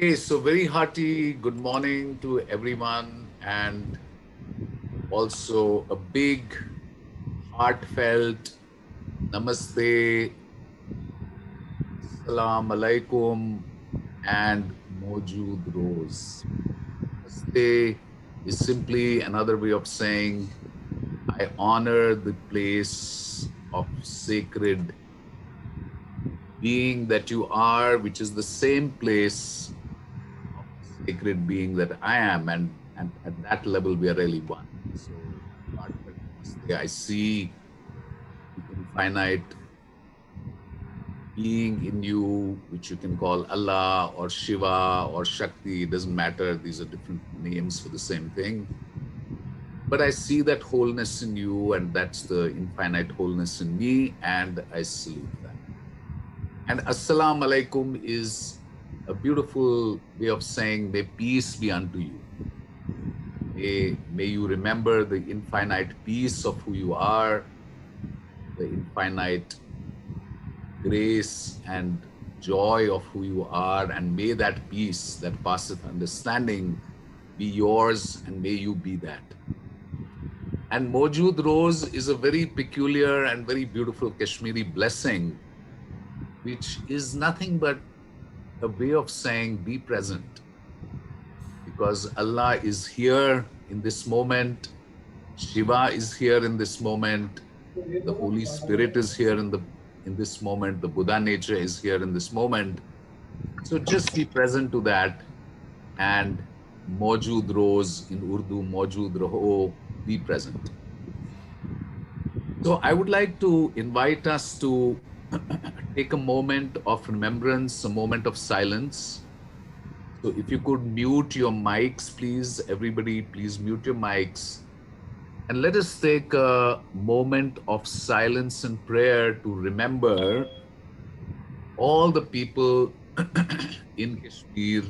Okay, so very hearty good morning to everyone, and also a big, heartfelt namaste, salam alaikum, and Mojood Rose. Namaste is simply another way of saying I honor the place of sacred being that you are, which is the same place of the sacred being that I am, and at that level we are really one. So heartfelt namaste. I see the infinite being in you, which you can call Allah or Shiva or Shakti. It doesn't matter. These are different names for the same thing. But I see that wholeness in you, and that's the infinite wholeness in me, and I salute that. And Assalamu alaikum is a beautiful way of saying, may peace be unto you. May you remember the infinite peace of who you are, the infinite grace and joy of who you are, and may that peace that passeth understanding be yours, and may you be that. And Mojood Rose is a very peculiar and very beautiful Kashmiri blessing, which is nothing but a way of saying, be present, because Allah is here in this moment. Shiva is here in this moment. The Holy Spirit is here in this moment. The Buddha nature is here in this moment. So just be present to that, and Maujud Rose in Urdu, Maujud Raho, be present. So I would like to invite us to take a moment of remembrance, a moment of silence. So if you could mute your mics, please, everybody, please mute your mics. And let us take a moment of silence and prayer to remember all the people in Kashmir,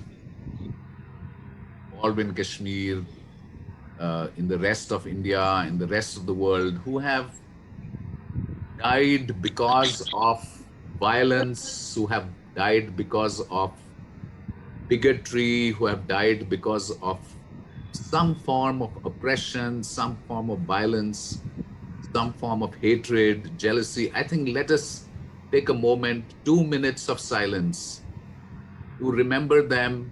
involved in Kashmir, in the rest of India, in the rest of the world, who have died because of violence, who have died because of bigotry, who have died because of some form of oppression, some form of violence, some form of hatred, jealousy. I think let us take a moment, 2 minutes of silence to remember them,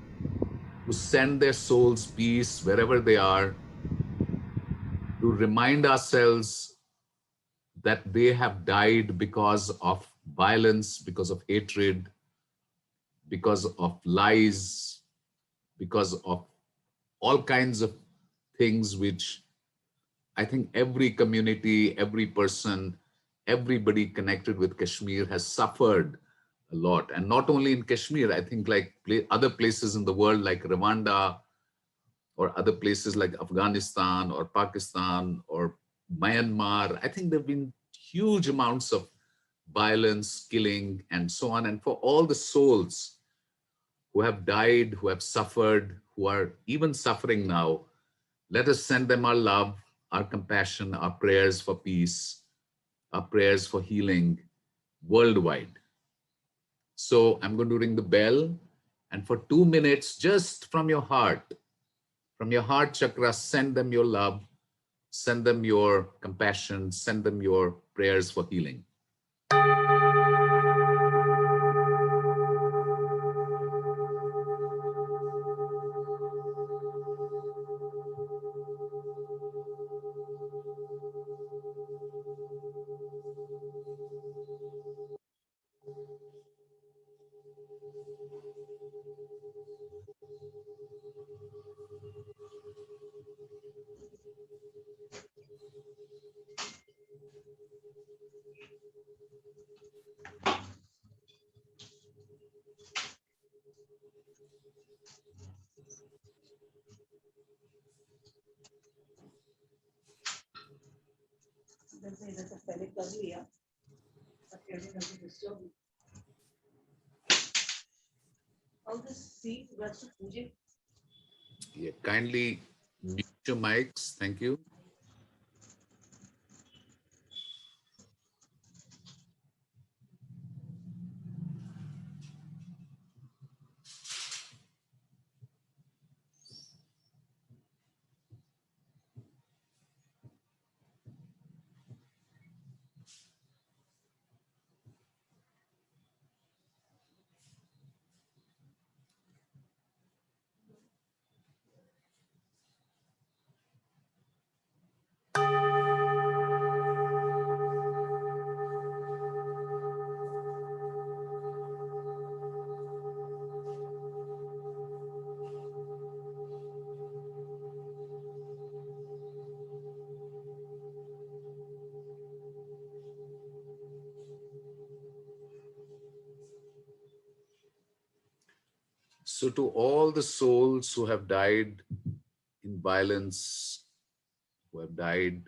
to send their souls peace wherever they are, to remind ourselves that they have died because of violence, because of hatred, because of lies, because of all kinds of things which I think every community, every person, everybody connected with Kashmir has suffered a lot. And not only in Kashmir, I think like other places in the world like Rwanda or other places like Afghanistan or Pakistan or Myanmar, I think there have been huge amounts of violence, killing, and so on. And for all the souls who have died, who have suffered, who are even suffering now, let us send them our love, our compassion, our prayers for peace, our prayers for healing worldwide. So I'm going to ring the bell, and for 2 minutes, just from your heart chakra, send them your love, send them your compassion, send them your prayers for healing. Yeah, kindly mute your mics. Thank you. So to all the souls who have died in violence, who have died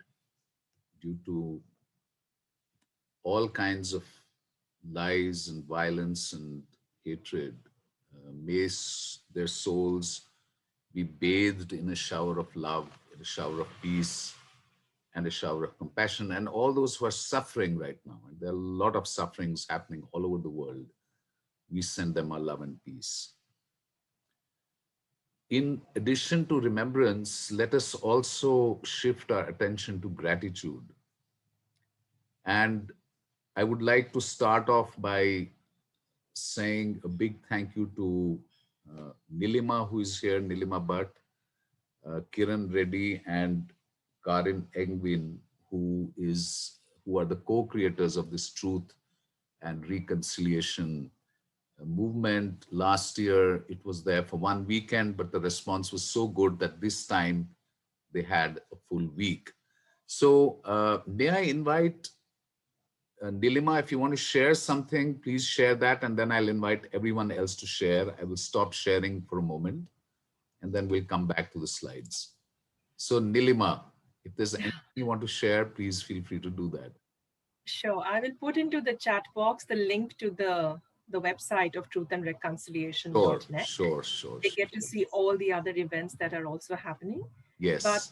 due to all kinds of lies and violence and hatred, may their souls be bathed in a shower of love, in a shower of peace, and a shower of compassion. And all those who are suffering right now, and there are a lot of sufferings happening all over the world, we send them our love and peace. In addition to remembrance, let us also shift our attention to gratitude. And I would like to start off by saying a big thank you to Nilima, who is here, Nilima Bhatt, Kiran Reddy, and Karin Engwin, who are the co-creators of this truth and reconciliation movement. Last year, it was there for one weekend, but the response was so good that this time they had a full week. So, may I invite Nilima, if you want to share something, please share that, and then I'll invite everyone else to share. I will stop sharing for a moment, and then we'll come back to the slides. So, Nilima, if there's anything you want to share, please feel free to do that. Sure. I will put into the chat box the link to the website of Sure, truthandreconciliation.net. sure, sure, They sure. get to see all the other events that are also happening. But Yes.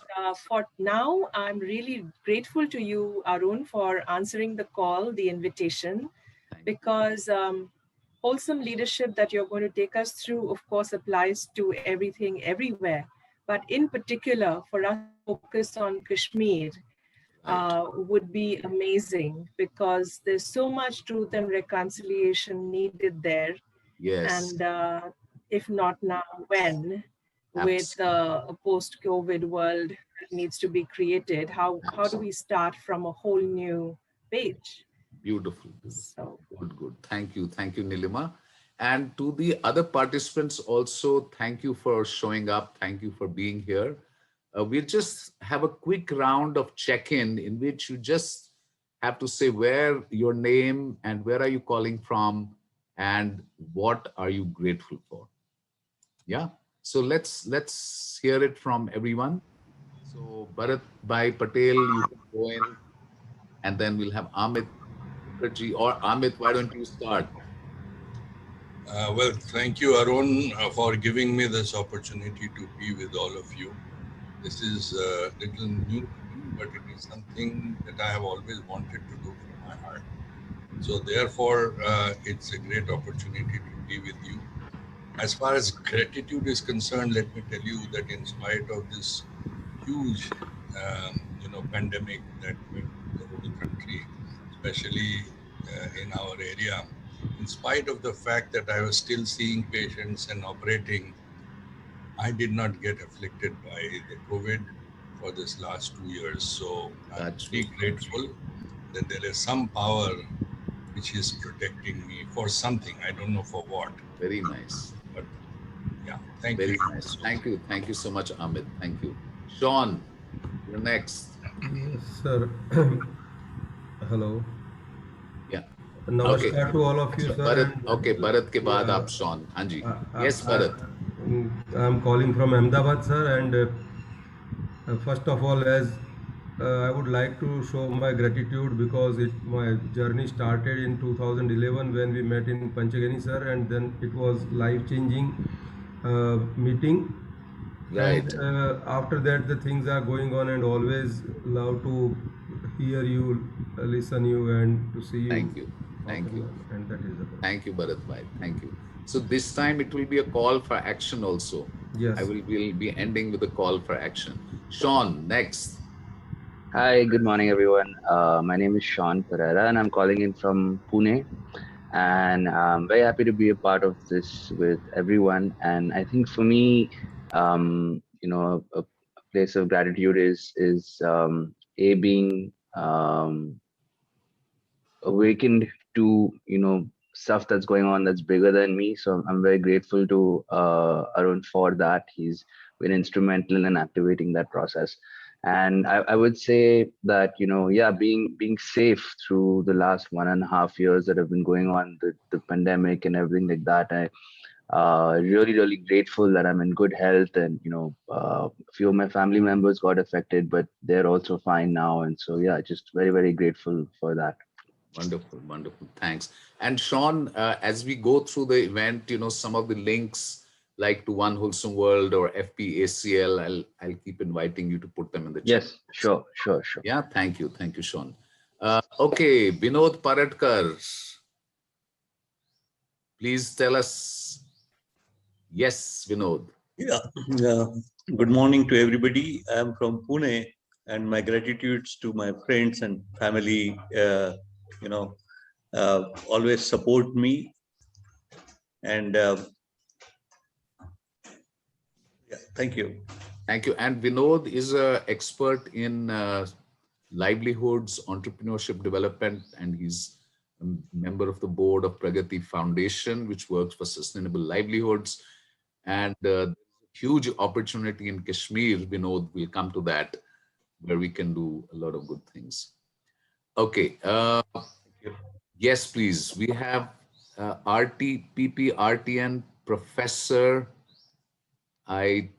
for now, I'm really grateful to you, Arun, for answering the call, the invitation, Thank you. because wholesome leadership that you're going to take us through, of course, applies to everything, everywhere. But in particular, for us to focus on Kashmir Right. would be amazing because there's so much truth and reconciliation needed there. Yes. And if not now, when? With Absolutely. a post-COVID world that needs to be created, how do we Absolutely. start from a whole new page? Beautiful. Beautiful. So Good, good. Thank you. Thank you, Nilima. And to the other participants also, thank you for showing up. Thank you for being here. We'll just have a quick round of check-in in which you just have to say where your name and where are you calling from and what are you grateful for. Yeah. So let's hear it from everyone. So Bharat Bhai Patel, you can go in, and then we'll have Amit Mukherjee or Amit. Why don't you start? Well, thank you, Arun, for giving me this opportunity to be with all of you. This is a little new to me, but it is something that I have always wanted to do from my heart. So, therefore, it's a great opportunity to be with you. As far as gratitude is concerned, let me tell you that in spite of this huge, pandemic that went through the whole country, especially in our area, in spite of the fact that I was still seeing patients and operating, I did not get afflicted by the COVID for this last 2 years. So I'm That's very true. grateful that there is some power which is protecting me for something. I don't know for what, Very nice. but yeah, thank you Very nice. so Thank much. you. Thank you so much, Amit. Thank you. Sean, you're next. Yes, sir. Hello. Yeah. Okay. Namaskar to all of you, sir. Bharat. Okay. And Bharat के बाद yeah, आप Sean. हाँ जी. I, I, Yes, I, Bharat. I'm calling from Ahmedabad, sir. And first of all, as I would like to show my gratitude because my journey started in 2011 when we met in Panchagani, sir, and then it was life-changing meeting. Right. And after that, the things are going on, and always love to hear you, listen you, and to see you Thank you. Thank often. you. And that is about. Thank you, Bharat bhai. Thank you. So this time it will be a call for action also. I Yes. will be ending with a call for action. Sean, next. Hi, good morning, everyone. My name is Sean Pereira, and I'm calling in from Pune. And I'm very happy to be a part of this with everyone. And I think for me, a place of gratitude is a being awakened to stuff that's going on that's bigger than me. So I'm very grateful to Arun for that. He's been instrumental in activating that process. And I would say that yeah, being safe through the last 1.5 years that have been going on, the pandemic and everything like that. Really grateful that I'm in good health, and a few of my family members got affected, but they're also fine now. And so, yeah, just very grateful for that. Wonderful, wonderful. Thanks. And Sean, as we go through the event, some of the links like to One Wholesome World or FPACL, I'll keep inviting you to put them in the chat. Yes, sure. Yeah, thank you, Sean. Okay, Vinod Paradkar, please tell us. Yes, Vinod. Yeah. Good morning to everybody. I'm from Pune, and my gratitudes to my friends and family. Always support me, and thank you. Thank you. And Vinod is an expert in livelihoods, entrepreneurship development, and he's a member of the board of Pragati Foundation, which works for sustainable livelihoods. And huge opportunity in Kashmir, Vinod, we'll come to that, where we can do a lot of good things. Okay. Yes, please. We have PPRTN Professor. Can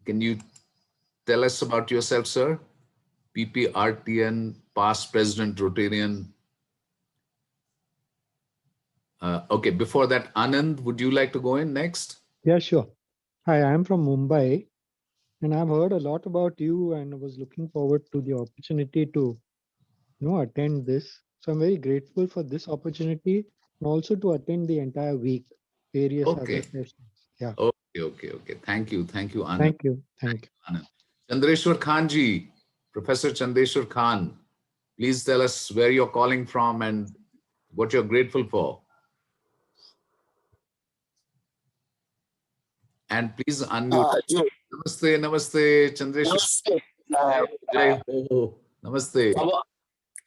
you tell us about yourself, sir? PPRTN, past president, Rotarian. Okay, before that, Anand, would you like to go in next? Yeah, sure. Hi, I'm from Mumbai, and I've heard a lot about you and was looking forward to the opportunity to attend this. So I'm very grateful for this opportunity and also to attend the entire week, various other sessions. Yeah. Okay. Thank you, Anand. Thank you. Anand. Chandreshwar Khanji, Professor Chandreshwar Khan, please tell us where you're calling from and what you're grateful for. And please unmute. Namaste, Chandreshwar. नमस्ते। Namaste.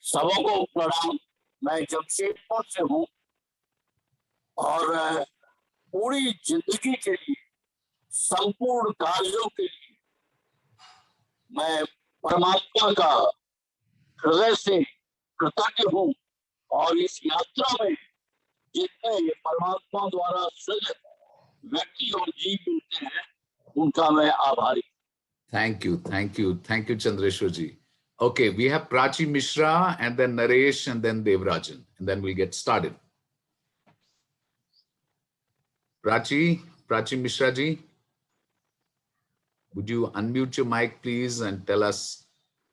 सबको प्रणाम। मैं जमशेदपुर से हूँ और पूरी जिंदगी के लिए, संपूर्ण कार्यों के लिए मैं परमात्मा का हृदय से कृतज्ञ हूँ। और इस यात्रा में जितने परमात्मा द्वारा सृजित व्यक्ति और जीव मिलते हैं, उनका मैं आभारी। Thank you, Chandreshwar ji. Okay, we have Prachi Mishra and then Naresh and then Devrajan, and then we'll get started. Prachi Mishra ji, would you unmute your mic, please, and tell us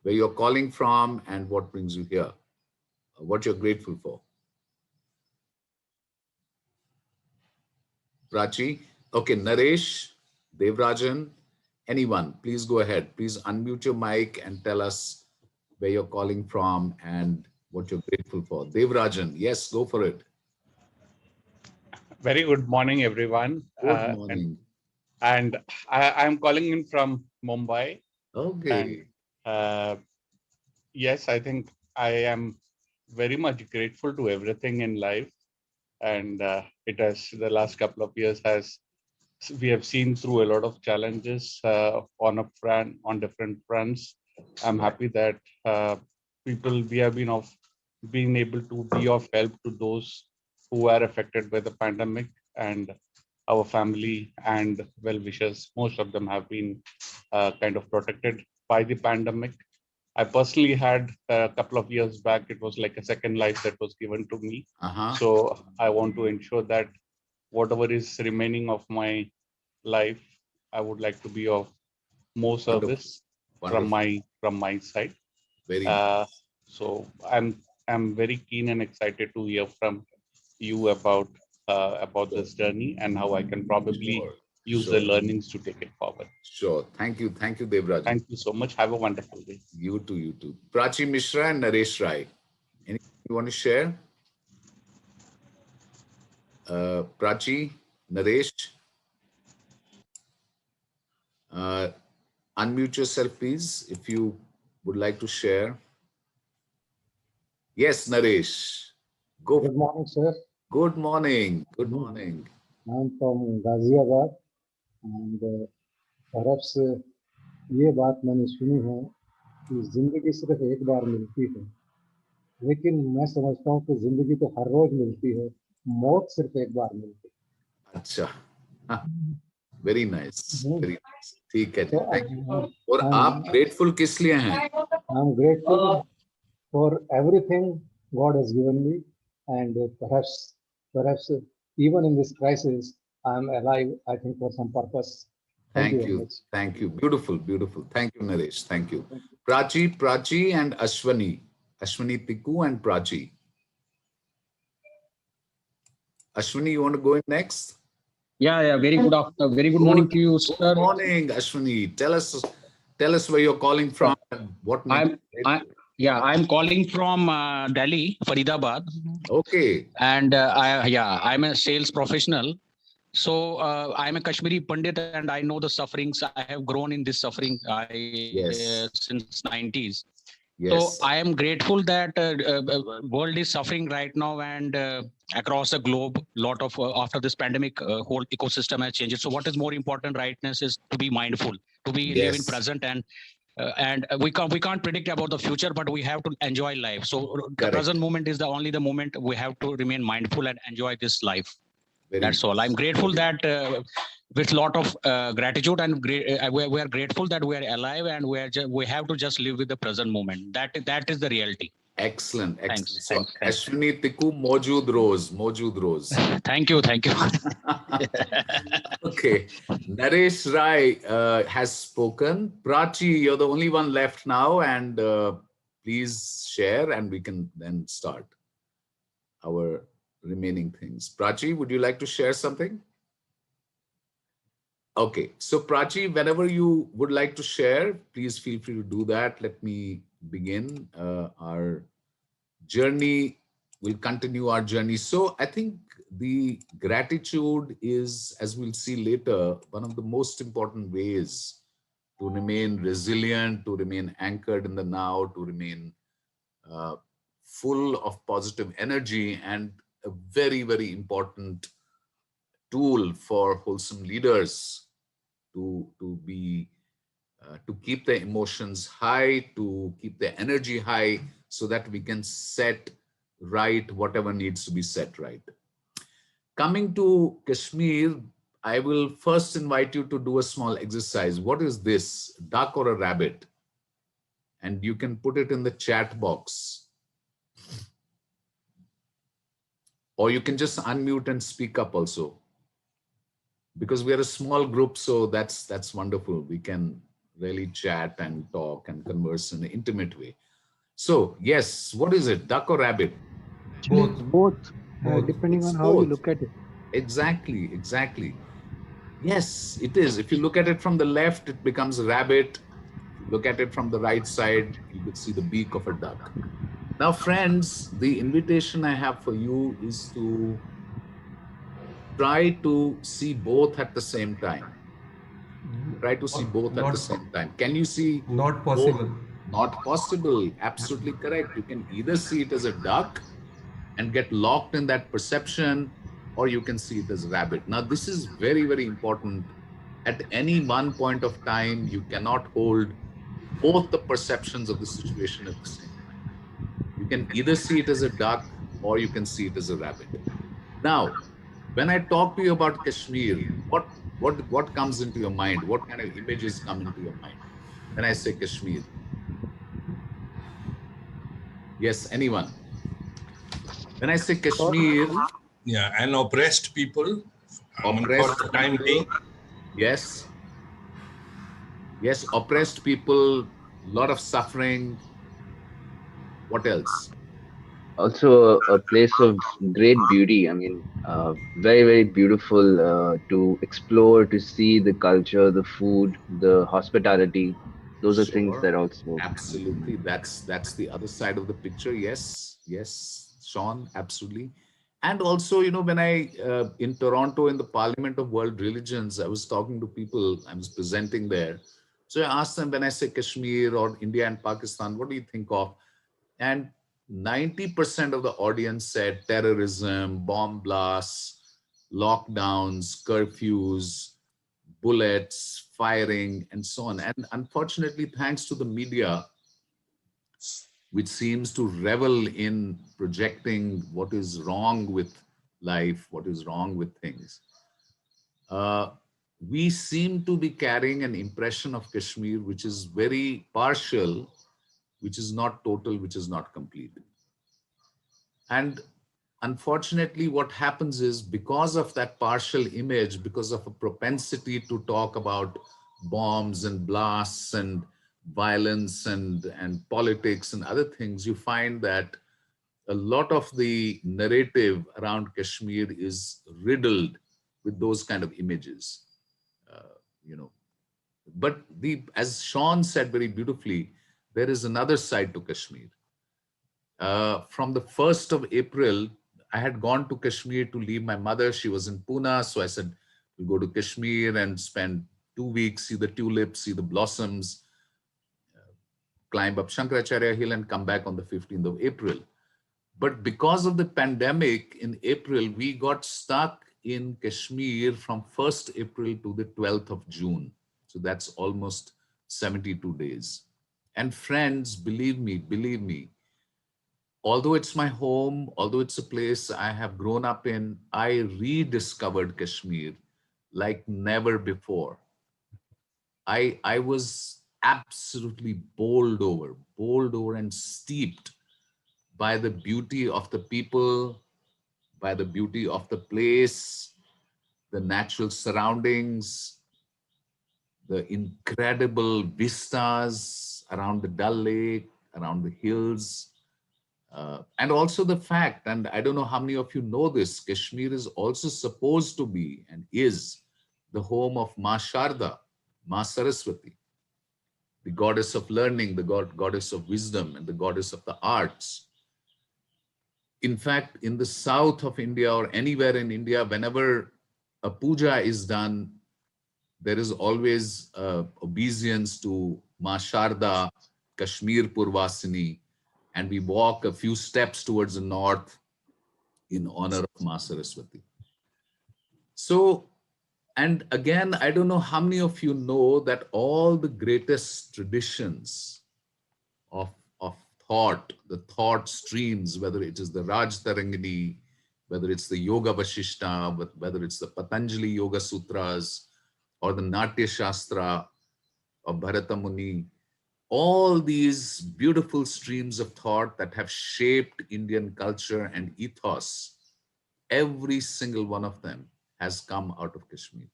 where you're calling from and what brings you here, what you're grateful for? Prachi. Okay, Naresh, Devrajan, anyone, please go ahead. Please unmute your mic and tell us where you're calling from and what you're grateful for. Devrajan, yes, go for it. Very good morning, everyone. Good morning. And I'm calling in from Mumbai. Okay. And, yes, I think I am very much grateful to everything in life. And it has, the last couple of years we have seen through a lot of challenges on different fronts. I'm happy that we have been able to be of help to those who are affected by the pandemic, and our family and well-wishers, most of them have been kind of protected by the pandemic. I personally had a couple of years back, it was like a second life that was given to me. So I want to ensure that whatever is remaining of my life, I would like to be of more service from my side. So I'm very keen and excited to hear from you about this journey and how I can probably use the learnings to take it forward. Sure. Thank you, Devraj. Thank you so much. Have a wonderful day. You too. Prachi Mishra and Naresh Rai. Anything you want to share? Prachi, Naresh, unmute yourself, please, if you would like to share. Yes, Naresh. Go. Good morning, sir. Good morning. I'm from Ghaziabad, and perhaps ये बात मैंने सुनी है कि जिंदगी सिर्फ एक बार मिलती है, लेकिन मैं समझता हूँ कि जिंदगी तो हर रोज मिलती है, मौत सिर्फ एक बार मिलती है। अच्छा, हाँ, very nice, very nice. ठीक है, So thank you. और आप grateful किस लिए हैं? I'm grateful for everything God has given me, and perhaps even in this crisis, I'm alive. I think for some purpose. Thank you very much. Thank you. Beautiful, beautiful. Thank you, Naresh. Thank you. Prachi and Ashwani. Ashwani Tiku and Prachi. Ashwani, you want to go in next? Yeah. Very good morning to you, sir. Good morning, Ashwani. Tell us where you're calling from and what. I'm calling from Delhi, Faridabad. Okay. And I'm a sales professional. So I'm a Kashmiri Pandit, and I know the sufferings. I have grown in this suffering since 90s. Yes. So I am grateful that world is suffering right now, and across the globe, lot of after this pandemic, whole ecosystem has changed. So what is more important right now is to be mindful, to be live in present, and we can't predict about the future, but we have to enjoy life. So the present moment is the only the moment we have to remain mindful and enjoy this life. That's all. I'm grateful that with lot of gratitude, and we are grateful that we are alive, and we have to just live with the present moment. That is the reality. Excellent. Thanks. Ashwini Tiku, Mojood Rose. Thank you. Okay. Naresh Rai has spoken. Prachi, you're the only one left now, and please share, and we can then start our remaining things. Prachi, would you like to share something? Okay, so Prachi, whenever you would like to share, please feel free to do that. Let me begin our journey. We'll continue our journey. So I think the gratitude is, as we'll see later, one of the most important ways to remain resilient, to remain anchored in the now, to remain full of positive energy, and a very, very important tool for wholesome leaders to keep the emotions high, to keep the energy high, so that we can set right whatever needs to be set right. Coming to Kashmir, I will first invite you to do a small exercise. What is this, duck or a rabbit? And you can put it in the chat box. Or you can just unmute and speak up also. Because we are a small group, so that's wonderful. We can really chat and talk and converse in an intimate way. So, yes, what is it, duck or rabbit? Both. Depending on how you look at it. Exactly. Yes, it is. If you look at it from the left, it becomes a rabbit. If you look at it from the right side, you could see the beak of a duck. Now, friends, the invitation I have for you is to try to see both at the same time. Try to see both at the same time. Can you see? Not possible. Not possible. Absolutely correct. You can either see it as a duck and get locked in that perception, or you can see it as a rabbit. Now, this is very, very important. At any one point of time, you cannot hold both the perceptions of the situation at the same time. You can either see it as a duck or you can see it as a rabbit. Now, when I talk to you about Kashmir, what comes into your mind? What kind of images come into your mind when I say Kashmir? Yes, anyone? When I say Kashmir, and oppressed people, oppressed for the time being. Yes, oppressed people, lot of suffering. What else? Also a place of great beauty. I mean, very, very beautiful to explore, to see the culture, the food, the hospitality. Those are things that also. Absolutely. That's the other side of the picture. Yes, Sean, absolutely. And also, when I, in Toronto, in the Parliament of World Religions, I was talking to people, I was presenting there. So I asked them, when I say Kashmir or India and Pakistan, what do you think of? And 90% of the audience said terrorism, bomb blasts, lockdowns, curfews, bullets, firing, and so on. And unfortunately, thanks to the media, which seems to revel in projecting what is wrong with life, what is wrong with things, we seem to be carrying an impression of Kashmir which is very partial, which is not total, which is not complete. And unfortunately, what happens is because of that partial image, because of a propensity to talk about bombs and blasts and violence and politics and other things, you find that a lot of the narrative around Kashmir is riddled with those kind of images, you know. But as Sean said very beautifully, there is another side to Kashmir. From the 1st of April, I had gone to Kashmir to leave my mother. She was in Pune. So I said, we'll go to Kashmir and spend 2 weeks, see the tulips, see the blossoms, climb up Shankaracharya Hill and come back on the 15th of April. But because of the pandemic in April, we got stuck in Kashmir from 1st April to the 12th of June. So that's almost 72 days. And friends, believe me, although it's my home, although it's a place I have grown up in, I rediscovered Kashmir like never before. I was absolutely bowled over and steeped by the beauty of the people, by the beauty of the place, the natural surroundings, the incredible vistas around the Dal Lake, around the hills, and also the fact, and I don't know how many of you know this, Kashmir is also supposed to be and is the home of Ma Sharda, Ma Saraswati, the goddess of learning, the goddess of wisdom, and the goddess of the arts. In fact, in the south of India or anywhere in India, whenever a puja is done, there is always obeisance to Ma Sharda, Kashmir Purvasini, and we walk a few steps towards the north in honor of Ma Saraswati. So, and again, I don't know how many of you know that all the greatest traditions of thought, the thought streams, whether it is the Raj Tarangini, whether it's the Yoga Vashishta, whether it's the Patanjali Yoga Sutras, or the Natya Shastra of Bharata Muni, all these beautiful streams of thought that have shaped Indian culture and ethos, every single one of them has come out of Kashmir.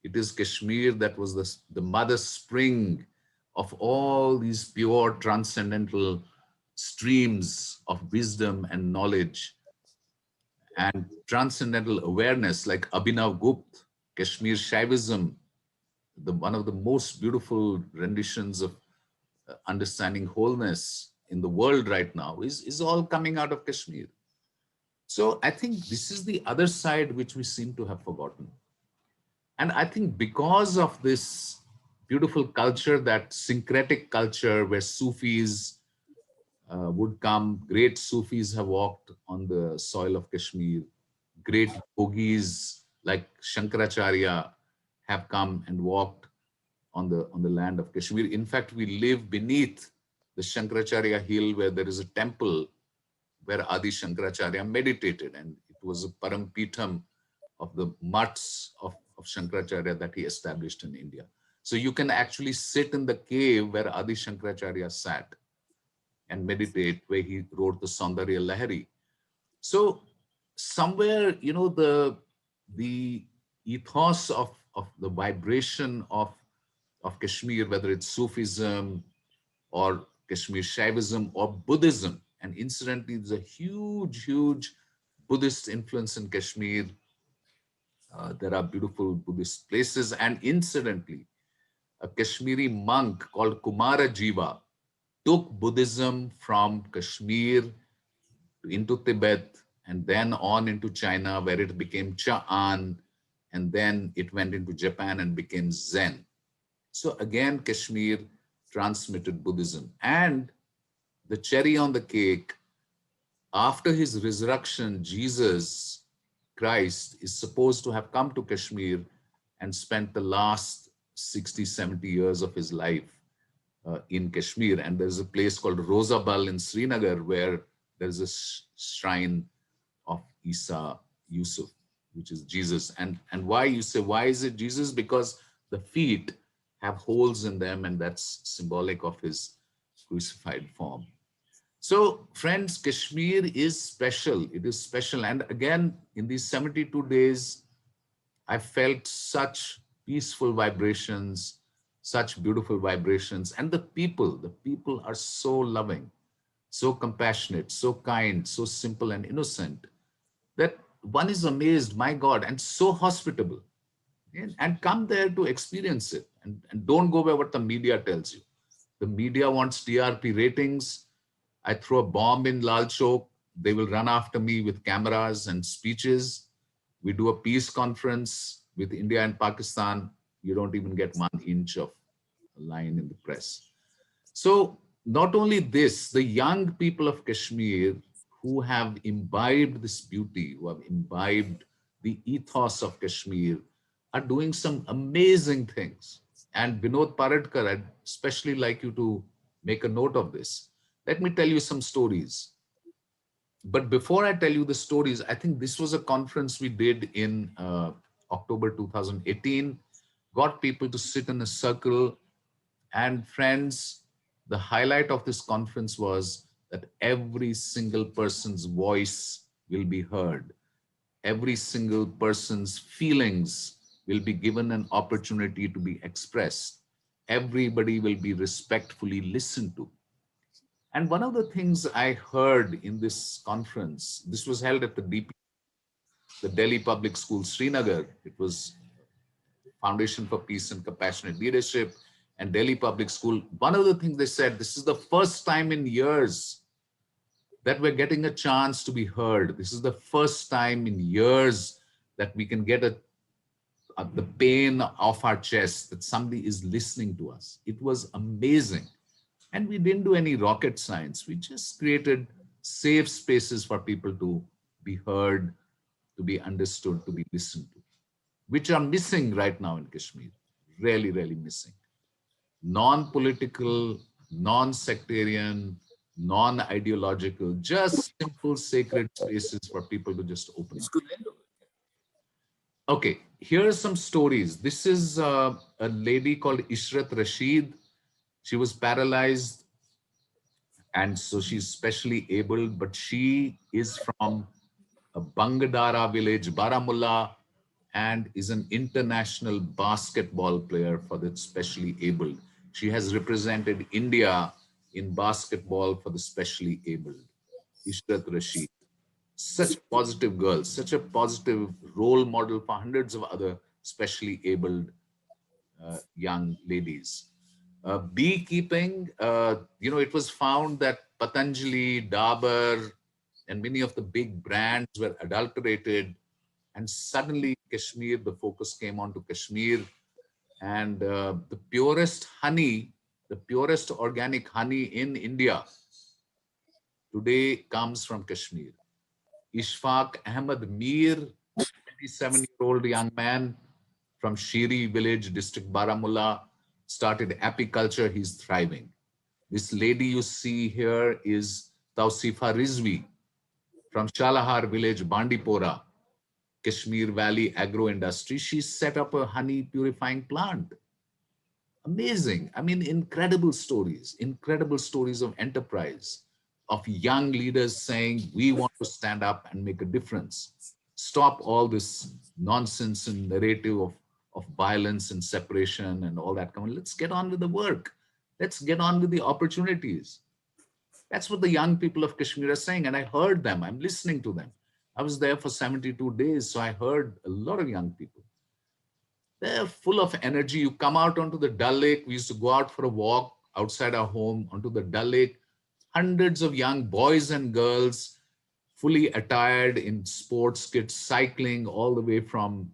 It is Kashmir that was the mother spring of all these pure transcendental streams of wisdom and knowledge and transcendental awareness, like Abhinav Gupta, Kashmir Shaivism, one of the most beautiful renditions of understanding wholeness in the world right now is all coming out of Kashmir. So I think this is the other side which we seem to have forgotten. And I think because of this beautiful culture, that syncretic culture where Sufis would come, great Sufis have walked on the soil of Kashmir, great yogis like Shankaracharya have come and walked on the land of Kashmir. In fact, we live beneath the Shankaracharya hill where there is a temple where Adi Shankaracharya meditated, and it was a Parampitham of the mutts of Shankaracharya that he established in India. So you can actually sit in the cave where Adi Shankaracharya sat and meditate, where he wrote the Saundarya Lahari. So somewhere, you know, the ethos of the vibration of Kashmir, whether it's Sufism or Kashmir Shaivism or Buddhism, and incidentally, there's a huge Buddhist influence in Kashmir. There are beautiful Buddhist places, and incidentally, a Kashmiri monk called Kumara Jiva took Buddhism from Kashmir into Tibet and then on into China, where it became Cha'an, and then it went into Japan and became Zen. So again, Kashmir transmitted Buddhism. And the cherry on the cake, after his resurrection, Jesus Christ is supposed to have come to Kashmir and spent the last 60, 70 years of his life in Kashmir. And there's a place called Rosabal in Srinagar where there's a shrine of Isa Yusuf, which is Jesus. And why you say, why is it Jesus? Because the feet have holes in them, and that's symbolic of his crucified form. So friends, Kashmir is special. It is special. And again, in these 72 days, I felt such peaceful vibrations, such beautiful vibrations. And the people are so loving, so compassionate, so kind, so simple and innocent that one is amazed, my God, and so hospitable. And come there to experience it. And don't go by what the media tells you. The media wants TRP ratings. I throw a bomb in Lal Chowk, they will run after me with cameras and speeches. We do a peace conference with India and Pakistan. You don't even get 1 inch of a line in the press. So not only this, the young people of Kashmir who have imbibed this beauty, who have imbibed the ethos of Kashmir, are doing some amazing things. And Vinod Paradkar, I'd especially like you to make a note of this. Let me tell you some stories. But before I tell you the stories, I think this was a conference we did in October 2018, got people to sit in a circle. And friends, the highlight of this conference was that every single person's voice will be heard. Every single person's feelings will be given an opportunity to be expressed. Everybody will be respectfully listened to. And one of the things I heard in this conference, this was held at the DP, the Delhi Public School, Srinagar. It was Foundation for Peace and Compassionate Leadership and Delhi Public School. One of the things they said, this is the first time in years that we're getting a chance to be heard. This is the first time in years that we can get the pain off our chest, that somebody is listening to us. It was amazing. And we didn't do any rocket science. We just created safe spaces for people to be heard, to be understood, to be listened to, which are missing right now in Kashmir. Really, really missing. Non-political, non-sectarian, non-ideological, just simple sacred spaces for people to just open up. Okay, here are some stories. This is a lady called Ishrat Rashid. She was paralyzed, and so she's specially abled, but she is from a Bangadara village, Baramulla, and is an international basketball player for the specially abled. She has represented India in basketball for the specially abled. Ishrat Rashid. Such a positive girl, such a positive role model for hundreds of other specially abled young ladies. Beekeeping, it was found that Patanjali, Dabur, and many of the big brands were adulterated. And suddenly Kashmir, the focus came on to Kashmir. And the purest honey, the purest organic honey in India today comes from Kashmir. Ishfaq Ahmed Mir, 27-year-old young man from Shiri village, district Baramulla, started apiculture. He's thriving. This lady you see here is Tausifa Rizvi from Shalahar village, Bandipora, Kashmir Valley agro industry. She set up a honey purifying plant. Amazing. I mean, incredible stories of enterprise, of young leaders saying, we want to stand up and make a difference. Stop all this nonsense and narrative of violence and separation and all that. Come on, let's get on with the work. Let's get on with the opportunities. That's what the young people of Kashmir are saying. And I heard them, I'm listening to them. I was there for 72 days, so I heard a lot of young people. They're full of energy. You come out onto the Dal Lake. We used to go out for a walk outside our home onto the Dal Lake. Hundreds of young boys and girls, fully attired in sports kits, cycling all the way from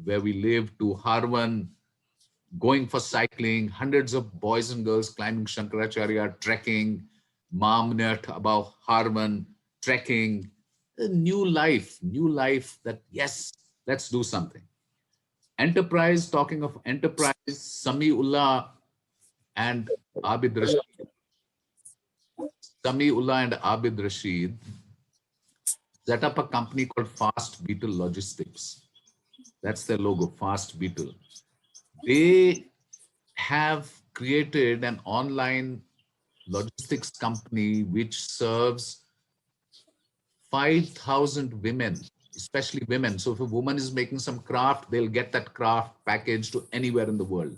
where we live to Harwan, going for cycling. Hundreds of boys and girls climbing Shankaracharya, trekking, Mamnat, above Harwan, trekking. A new life that, yes, let's do something. Enterprise, talking of enterprise, Samiullah and Abid Rashid. Samiullah and Abid Rashid set up a company called Fast Beetle Logistics. That's their logo, Fast Beetle. They have created an online logistics company which serves 5,000 women, especially women. So if a woman is making some craft, they'll get that craft packaged to anywhere in the world.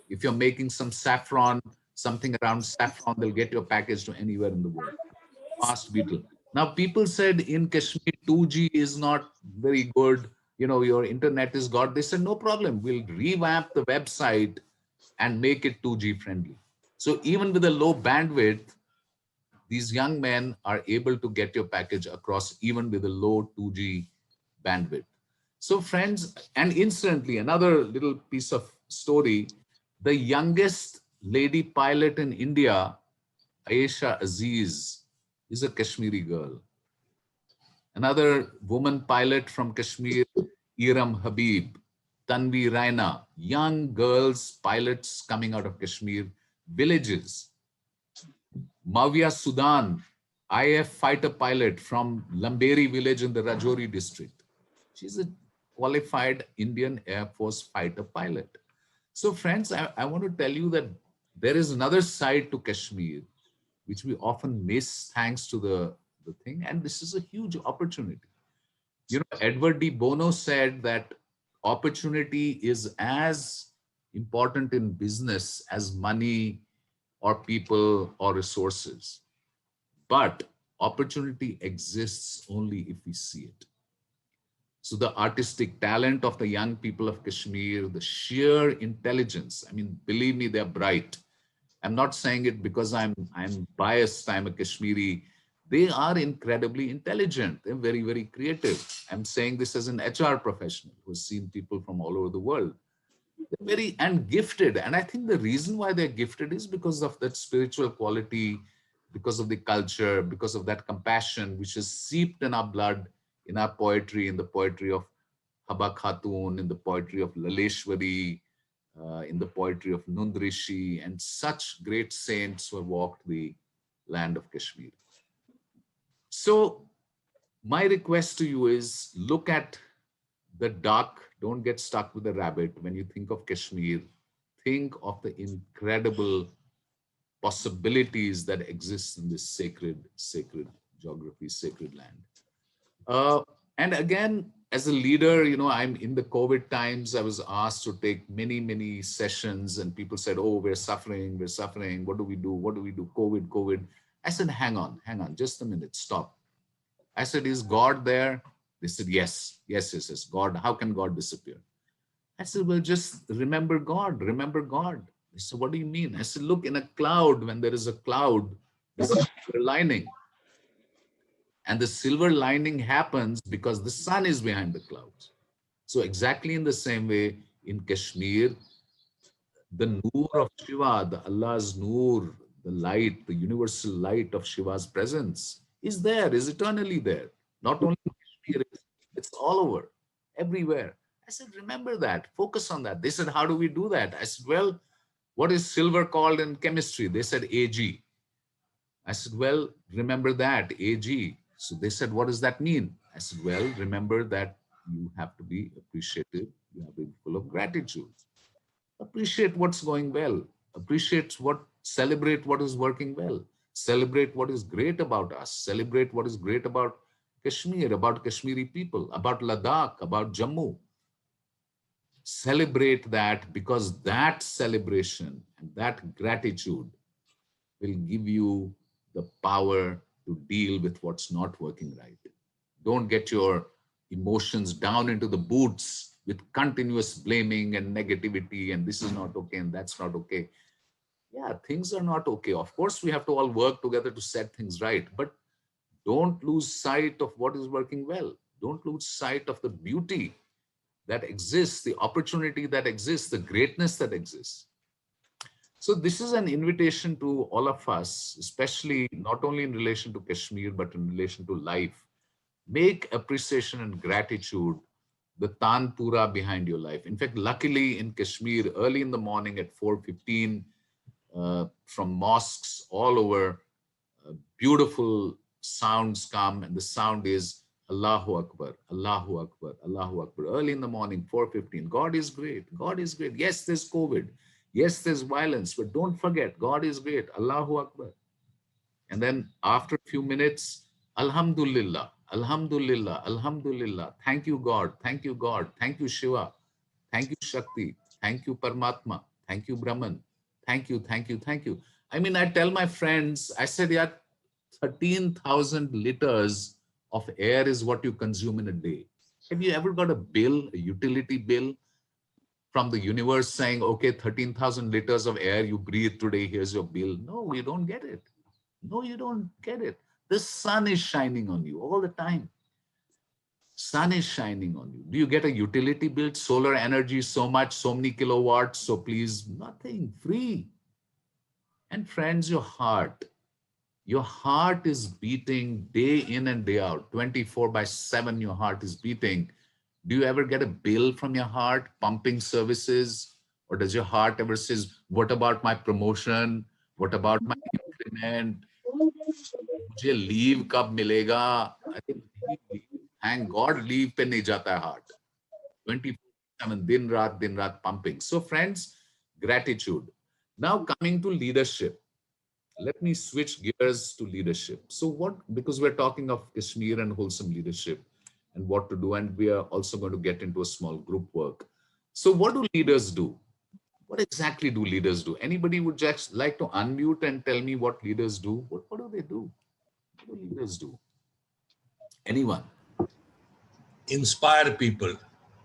If you're making some saffron, something around saffron, they'll get your package to anywhere in the world. Fast Beetle. Now, people said in Kashmir, 2G is not very good. You know, your internet is God. They said, no problem. We'll revamp the website and make it 2G friendly. So even with a low bandwidth, these young men are able to get your package across even with a low 2G bandwidth. So friends, and incidentally, another little piece of story, the youngest lady pilot in India, Ayesha Aziz, is a Kashmiri girl. Another woman pilot from Kashmir, Iram Habib, Tanvi Raina, young girls pilots coming out of Kashmir villages. Mavia Sudan, IF fighter pilot from Lamberi village in the Rajouri district. She's a qualified Indian Air Force fighter pilot. So friends, I want to tell you that there is another side to Kashmir, which we often miss thanks to the thing. And this is a huge opportunity. You know, Edward de Bono said that opportunity is as important in business as money or people or resources. But opportunity exists only if we see it. So the artistic talent of the young people of Kashmir, the sheer intelligence, I mean, believe me, they're bright. I'm not saying it because I'm biased, I'm a Kashmiri. They are incredibly intelligent. They're very, very creative. I'm saying this as an HR professional who's seen people from all over the world. They're very and gifted. And I think the reason why they're gifted is because of that spiritual quality, because of the culture, because of that compassion, which is seeped in our blood, in our poetry, in the poetry of Haba Khatun, in the poetry of Laleshwari, in the poetry of Nund Rishi, and such great saints who have walked the land of Kashmir. So my request to you is look at the duck, don't get stuck with the rabbit. When you think of Kashmir, think of the incredible possibilities that exist in this sacred geography, sacred land. And again, as a leader, you know, I'm in the COVID times, I was asked to take many, many sessions and people said, oh, we're suffering. What do we do? What do we do? COVID. I said, hang on, just a minute, stop. I said, is God there? They said, yes. God, how can God disappear? I said, well, just remember God. They said, what do you mean? I said, look, in a cloud, when there is a cloud, there's a silver lining. And the silver lining happens because the sun is behind the clouds. So exactly in the same way, in Kashmir, the Noor of Shiva, the Allah's Noor, the light, the universal light of Shiva's presence is there, is eternally there. Not only in Kashmir, it's all over, everywhere. I said, remember that, focus on that. They said, how do we do that? I said, well, what is silver called in chemistry? They said, Ag. I said, well, remember that, Ag. So they said, what does that mean? I said, well, remember that you have to be appreciative. You have to be full of gratitude. Appreciate what's going well. Celebrate what is working well. Celebrate what is great about us. Celebrate what is great about Kashmir, about Kashmiri people, about Ladakh, about Jammu. Celebrate that, because that celebration and that gratitude will give you the power to deal with what's not working right. Don't get your emotions down into the boots with continuous blaming and negativity, and this is not okay and that's not okay. Yeah, things are not okay. Of course, we have to all work together to set things right, but don't lose sight of what is working well. Don't lose sight of the beauty that exists, the opportunity that exists, the greatness that exists. So this is an invitation to all of us, especially not only in relation to Kashmir, but in relation to life. Make appreciation and gratitude the tanpura behind your life. In fact, luckily in Kashmir, early in the morning at 4:15, from mosques all over, beautiful sounds come, and the sound is Allahu Akbar, Allahu Akbar, Allahu Akbar. Early in the morning, 4:15. God is great. God is great. Yes, there's COVID. Yes, there's violence, but don't forget, God is great. Allahu Akbar. And then after a few minutes, Alhamdulillah, Alhamdulillah, Alhamdulillah. Thank you, God. Thank you, God. Thank you, Shiva. Thank you, Shakti. Thank you, Paramatma. Thank you, Brahman. Thank you, thank you, thank you. I mean, I tell my friends, I said, yeah, 13,000 liters of air is what you consume in a day. Have you ever got a bill, a utility bill from the universe saying, okay, 13,000 liters of air you breathe today, here's your bill? No, you don't get it. No, you don't get it. The sun is shining on you all the time. Sun is shining on you. Do you get a utility bill? Solar energy, so much, so many kilowatts. So please, nothing, free. And friends, your heart is beating day in and day out. 24/7, your heart is beating. Do you ever get a bill from your heart, pumping services? Or does your heart ever says, what about my promotion? What about my increment? मुझे leave कब मिलेगा? I think thank God leave पे नहीं जाता है heart. 24/7, दिन रात pumping. So friends, gratitude. Now coming to leadership. Let me switch gears to leadership. So because we're talking of Kashmir and wholesome leadership and what to do, and we are also going to get into a small group work. So what do leaders do? What exactly do leaders do? Anybody would just like to unmute and tell me what leaders do? What do they do? What do leaders do? Anyone? Inspire people.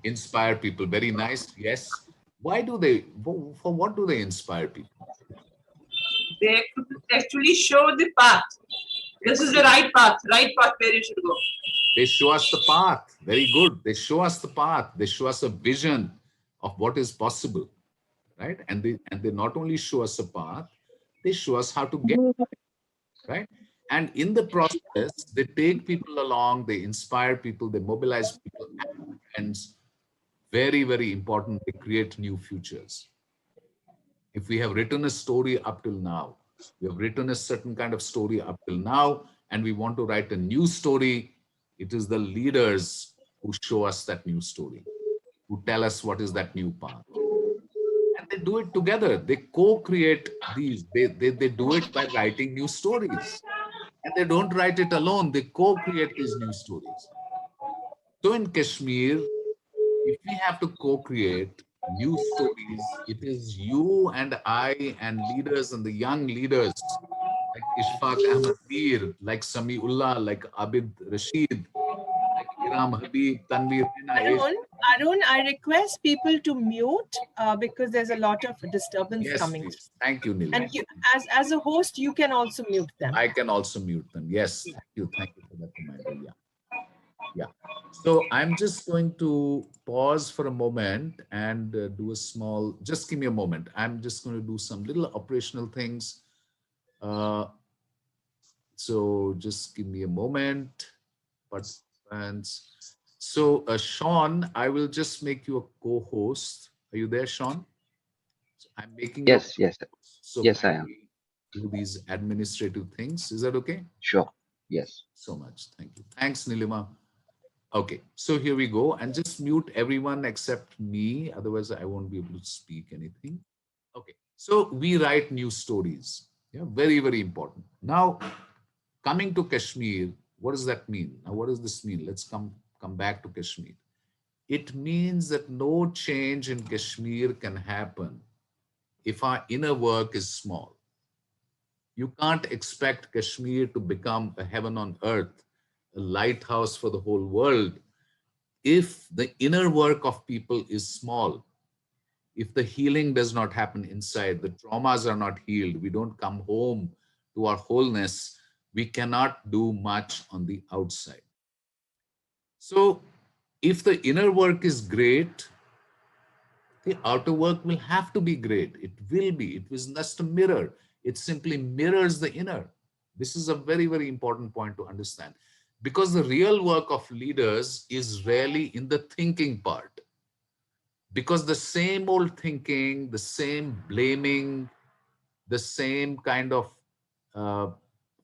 Inspire people. Very nice. Yes. Why do they, for what do they inspire people? They actually show the path. This is the right path where you should go. They show us the path. Very good. They show us the path. They show us a vision of what is possible, right? And they not only show us a path, they show us how to get there, right? And in the process, they take people along, they inspire people, they mobilize people, and very, very important, they create new futures. If we have written a story up till now, we have written a certain kind of story up till now, and we want to write a new story, it is the leaders who show us that new story, who tell us what is that new path. And they do it together. They co-create these. They do it by writing new stories. And they don't write it alone. They co-create these new stories. So in Kashmir, if we have to co-create new stories, it is you and I and leaders and the young leaders like Ishfaq Ahmed Mir, like Samiullah, like Abid Rashid, like Iram Habib, Tanveer Rina. Arun, I request people to mute because there's a lot of disturbance coming. Please. Thank you, Nila. And you, as a host, you can also mute them. I can also mute them. Yes, thank you for that reminder. Yeah. So I'm just going to pause for a moment and do a small, just give me a moment. I'm just going to do some little operational things. So just give me a moment, participants. So Sean, I will just make you a co-host. Are you there, Sean? So I'm making yes. So yes, I am. Do these administrative things. Is that okay? Sure. Yes. So much. Thank you. Thanks, Nilima. Okay, so here we go. And just mute everyone except me. Otherwise, I won't be able to speak anything. Okay, so we write new stories. Yeah, very, very important. Now, coming to Kashmir, what does that mean? Now, what does this mean? Let's come back to Kashmir. It means that no change in Kashmir can happen if our inner work is small. You can't expect Kashmir to become a heaven on earth, a lighthouse for the whole world, if the inner work of people is small, if the healing does not happen inside, the traumas are not healed, we don't come home to our wholeness, we cannot do much on the outside. So if the inner work is great, the outer work will have to be great. It will be. It was just a mirror. It simply mirrors the inner. This is a very, very important point to understand. Because the real work of leaders is really in the thinking part. Because the same old thinking, the same blaming, the same kind of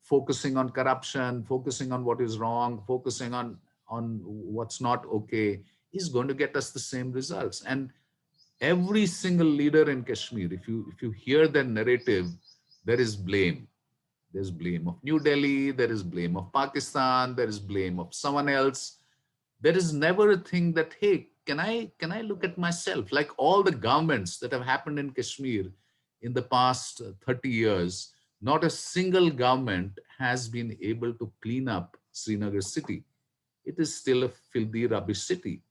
focusing on corruption, focusing on what is wrong, focusing on what's not okay, is going to get us the same results. And every single leader in Kashmir, if you hear their narrative, there is blame. There's blame of New Delhi, there is blame of Pakistan, there is blame of someone else. There is never a thing that, hey, can I look at myself? Like all the governments that have happened in Kashmir in the past 30 years, not a single government has been able to clean up Srinagar city. It is still a filthy rubbish city.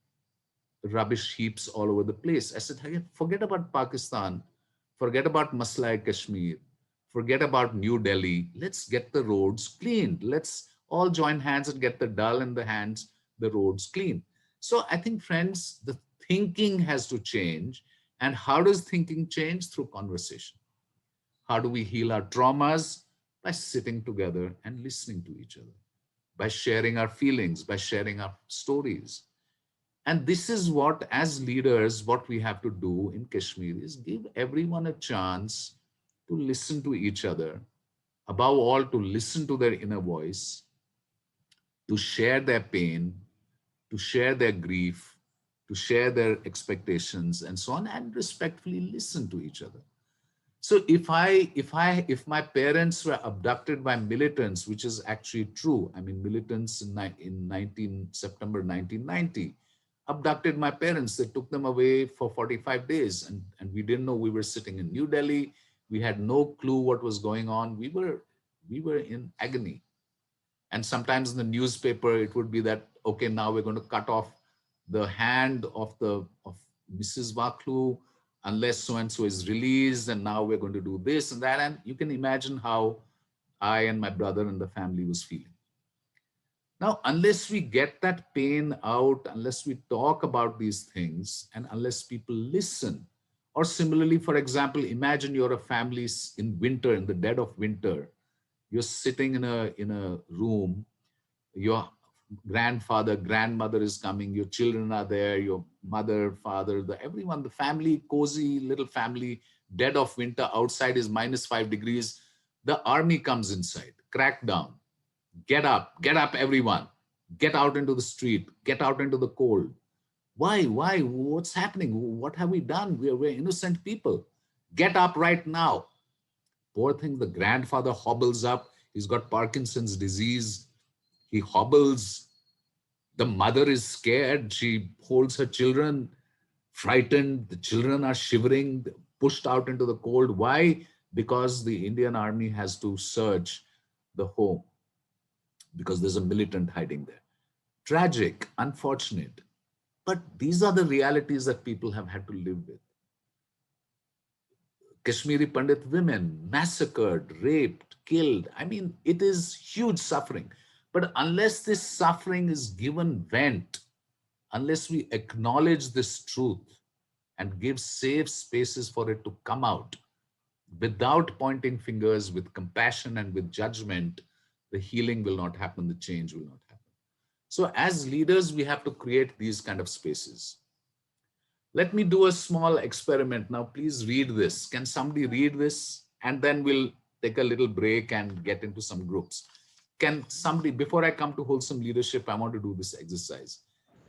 Rubbish heaps all over the place. I said, hey, forget about Pakistan, forget about Maslai Kashmir, forget about New Delhi. Let's get the roads cleaned. Let's all join hands and get the dull in the hands, the roads clean. So I think, friends, the thinking has to change. And how does thinking change? Through conversation. How do we heal our traumas? By sitting together and listening to each other, by sharing our feelings, by sharing our stories. And this is what, as leaders, what we have to do in Kashmir is give everyone a chance to listen to each other, above all, to listen to their inner voice, to share their pain, to share their grief, to share their expectations and so on, and respectfully listen to each other. So if my parents were abducted by militants, which is actually true, I mean, militants in September 1990, abducted my parents. They took them away for 45 days and we didn't know. We were sitting in New Delhi. We had no clue what was going on. We were in agony. And sometimes in the newspaper, it would be that, okay, now we're going to cut off the hand of Mrs. Vaklu unless so-and-so is released, and now we're going to do this and that. And you can imagine how I and my brother and the family was feeling. Now, unless we get that pain out, unless we talk about these things, and unless people listen, or similarly, for example, imagine you're a family in winter, in the dead of winter, you're sitting in a room, your grandfather, grandmother is coming, your children are there, your mother, father, everyone, the family, cozy little family, dead of winter, outside is -5 degrees. The army comes inside, crack down. Get up, everyone. Get out into the street, get out into the cold. Why? What's happening? What have we done? We're innocent people. Get up right now. Poor thing, the grandfather hobbles up. He's got Parkinson's disease. He hobbles. The mother is scared. She holds her children, frightened. The children are shivering, pushed out into the cold. Why? Because the Indian army has to search the home, because there's a militant hiding there. Tragic, unfortunate. But these are the realities that people have had to live with. Kashmiri Pandit women massacred, raped, killed. I mean, it is huge suffering. But unless this suffering is given vent, unless we acknowledge this truth and give safe spaces for it to come out, without pointing fingers, with compassion and with judgment, the healing will not happen, the change will not happen. So as leaders, we have to create these kind of spaces. Let me do a small experiment. Now, please read this. Can somebody read this? And then we'll take a little break and get into some groups. Can somebody, before I come to wholesome leadership, I want to do this exercise.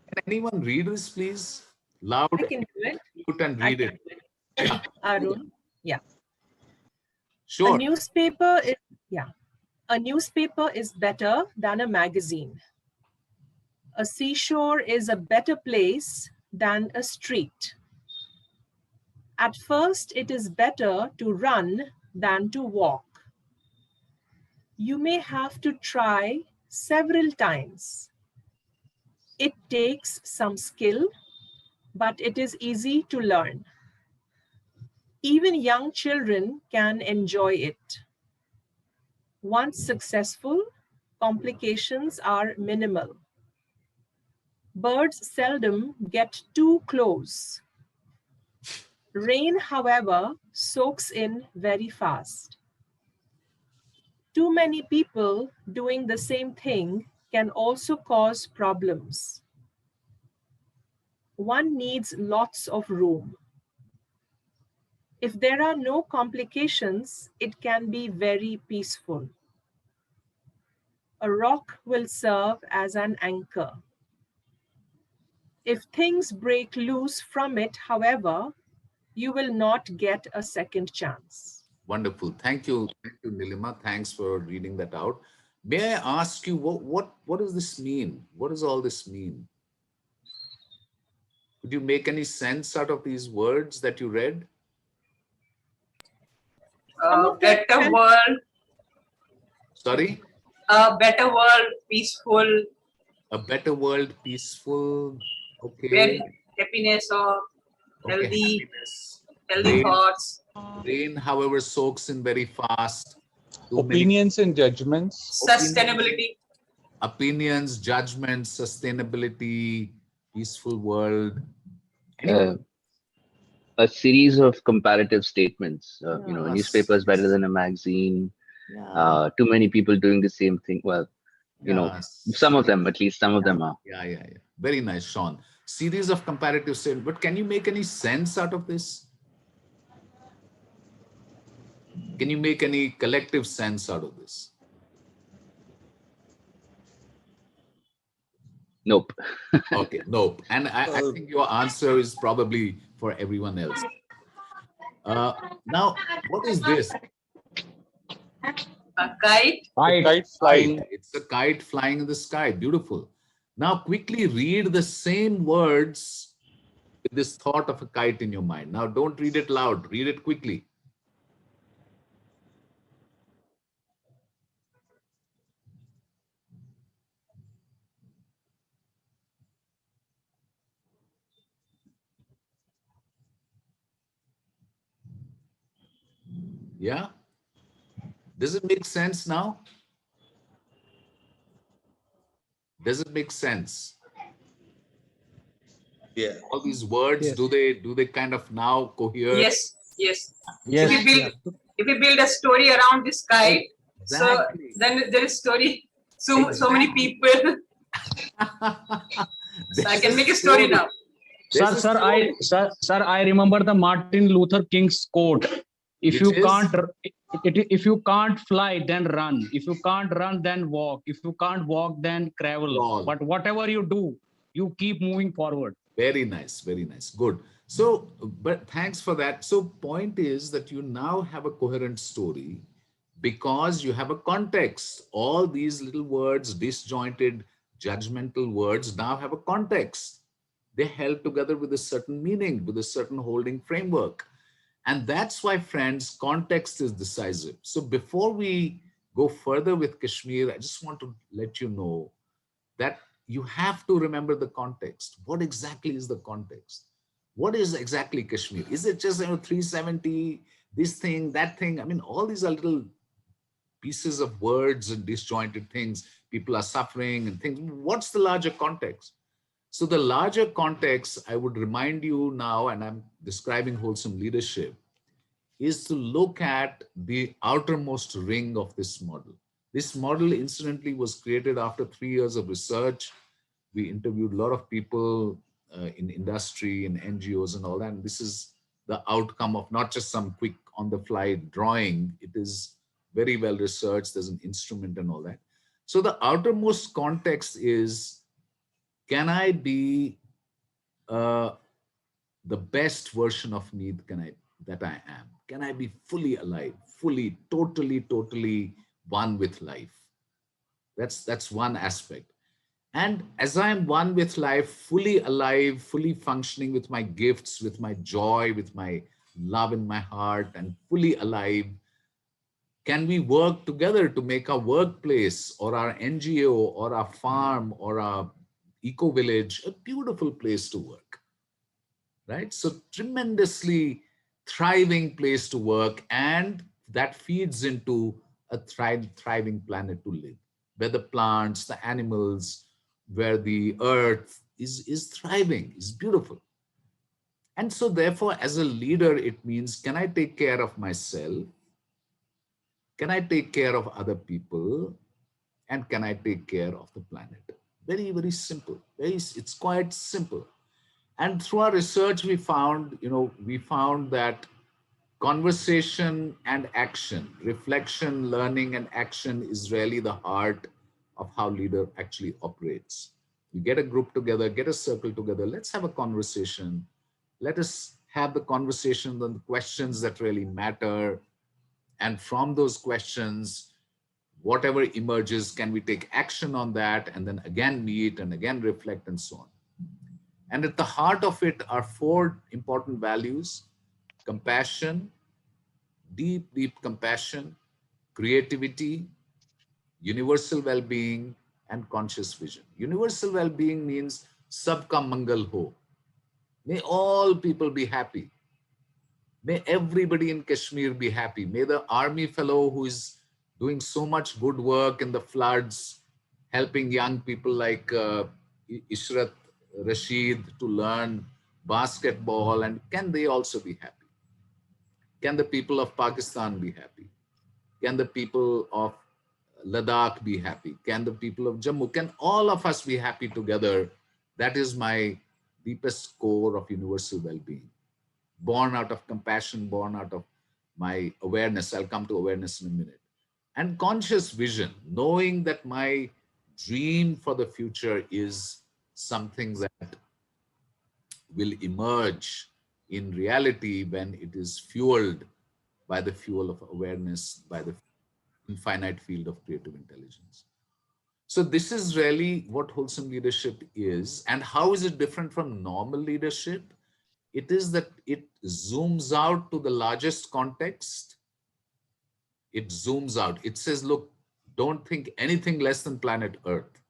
Can anyone read this, please? Loud. I can do it. Mute and read it. Yeah. Arun, yeah. Sure. A newspaper is better than a magazine. A seashore is a better place than a street. At first, it is better to run than to walk. You may have to try several times. It takes some skill, but it is easy to learn. Even young children can enjoy it. Once successful, complications are minimal. Birds seldom get too close. Rain, however, soaks in very fast. Too many people doing the same thing can also cause problems. One needs lots of room. If there are no complications, it can be very peaceful. A rock will serve as an anchor. If things break loose from it, however, you will not get a second chance. Wonderful. Thank you, Nilima. Thanks for reading that out. May I ask you, what does this mean? What does all this mean? Could you make any sense out of these words that you read? Better world. Sorry? A better world, peaceful. A better world, peaceful. Okay. Where happiness or Okay, healthy, happiness. healthy Rain, thoughts. rain, however, soaks in very fast. Too many Opinions and judgments. Sustainability. opinions, judgments, sustainability, peaceful world. A series of comparative statements. You know, a Yes, newspaper is better than a magazine. Yeah. Too many people doing the same thing. Well, you know, Yes. some of them, at least some of them are. Yeah. Very nice, Sean. Series of comparative statements. But can you make any sense out of this? Can you make any collective sense out of this? Nope. Okay, nope. And I think your answer is probably for everyone else. Now, what is this? A kite. Kite flying. It's a kite flying in the sky. Beautiful. Now, quickly read the same words with this thought of a kite in your mind. Now, don't read it loud. Read it quickly. Yeah? Does it make sense now? Does it make sense? Yeah. All these words, Yes. do they kind of now cohere? Yes. Yes. If we build a story around this kite, Exactly. so then there is story. So many people. So I can make a story now. Sir, I remember the Martin Luther King's quote. If you can't fly, then run. If you can't run, then walk. If you can't walk, then travel. Crawl. But whatever you do, you keep moving forward. Very nice, very nice. Good. So, but thanks for that. So point is that you now have a coherent story because you have a context. All these little words, disjointed, judgmental words now have a context. They held together with a certain meaning, with a certain holding framework. And that's why, friends, context is decisive. So before we go further with Kashmir, I just want to let you know that you have to remember the context. What exactly is the context? What is exactly Kashmir? Is it just 370, this thing, that thing? I mean, all these are little pieces of words and disjointed things. People are suffering and things. What's the larger context? So the larger context, I would remind you now, and I'm describing wholesome leadership, is to look at the outermost ring of this model. This model, incidentally, was created after 3 years of research. We interviewed a lot of people in industry and NGOs and all that. And this is the outcome of not just some quick on-the-fly drawing. It is very well researched. There's an instrument and all that. So the outermost context is, can I be the best version of me that I am? Can I be fully alive, fully, totally one with life? That's one aspect. And as I am one with life, fully alive, fully functioning with my gifts, with my joy, with my love in my heart, and fully alive, can we work together to make our workplace or our NGO or our farm or our eco-village a beautiful place to work, right? So tremendously thriving place to work, and that feeds into a thriving planet to live, where the plants, the animals, where the earth is thriving, is beautiful. And so therefore, as a leader, it means, can I take care of myself? Can I take care of other people? And can I take care of the planet? Very, very simple. It's quite simple. And through our research, we found that conversation and action, reflection, learning, and action is really the heart of how leader actually operates. You get a group together, get a circle together, let's have a conversation. Let us have the conversation on the questions that really matter. And from those questions, whatever emerges, can we take action on that and then again meet and again reflect and so on. And at the heart of it are 4 important values: compassion, deep, deep compassion, creativity, universal well-being, and conscious vision. Universal well-being means sabka mangal ho. May all people be happy. May everybody in Kashmir be happy. May the army fellow who is doing so much good work in the floods, helping young people like Ishrat Rashid to learn basketball, and can they also be happy? Can the people of Pakistan be happy? Can the people of Ladakh be happy? Can the people of Jammu? Can all of us be happy together? That is my deepest core of universal well-being. Born out of compassion, born out of my awareness. I'll come to awareness in a minute. And conscious vision, knowing that my dream for the future is something that will emerge in reality when it is fueled by the fuel of awareness, by the infinite field of creative intelligence. So this is really what wholesome leadership is. And how is it different from normal leadership? It is that it zooms out to the largest context. It zooms out. It says, look, don't think anything less than planet Earth.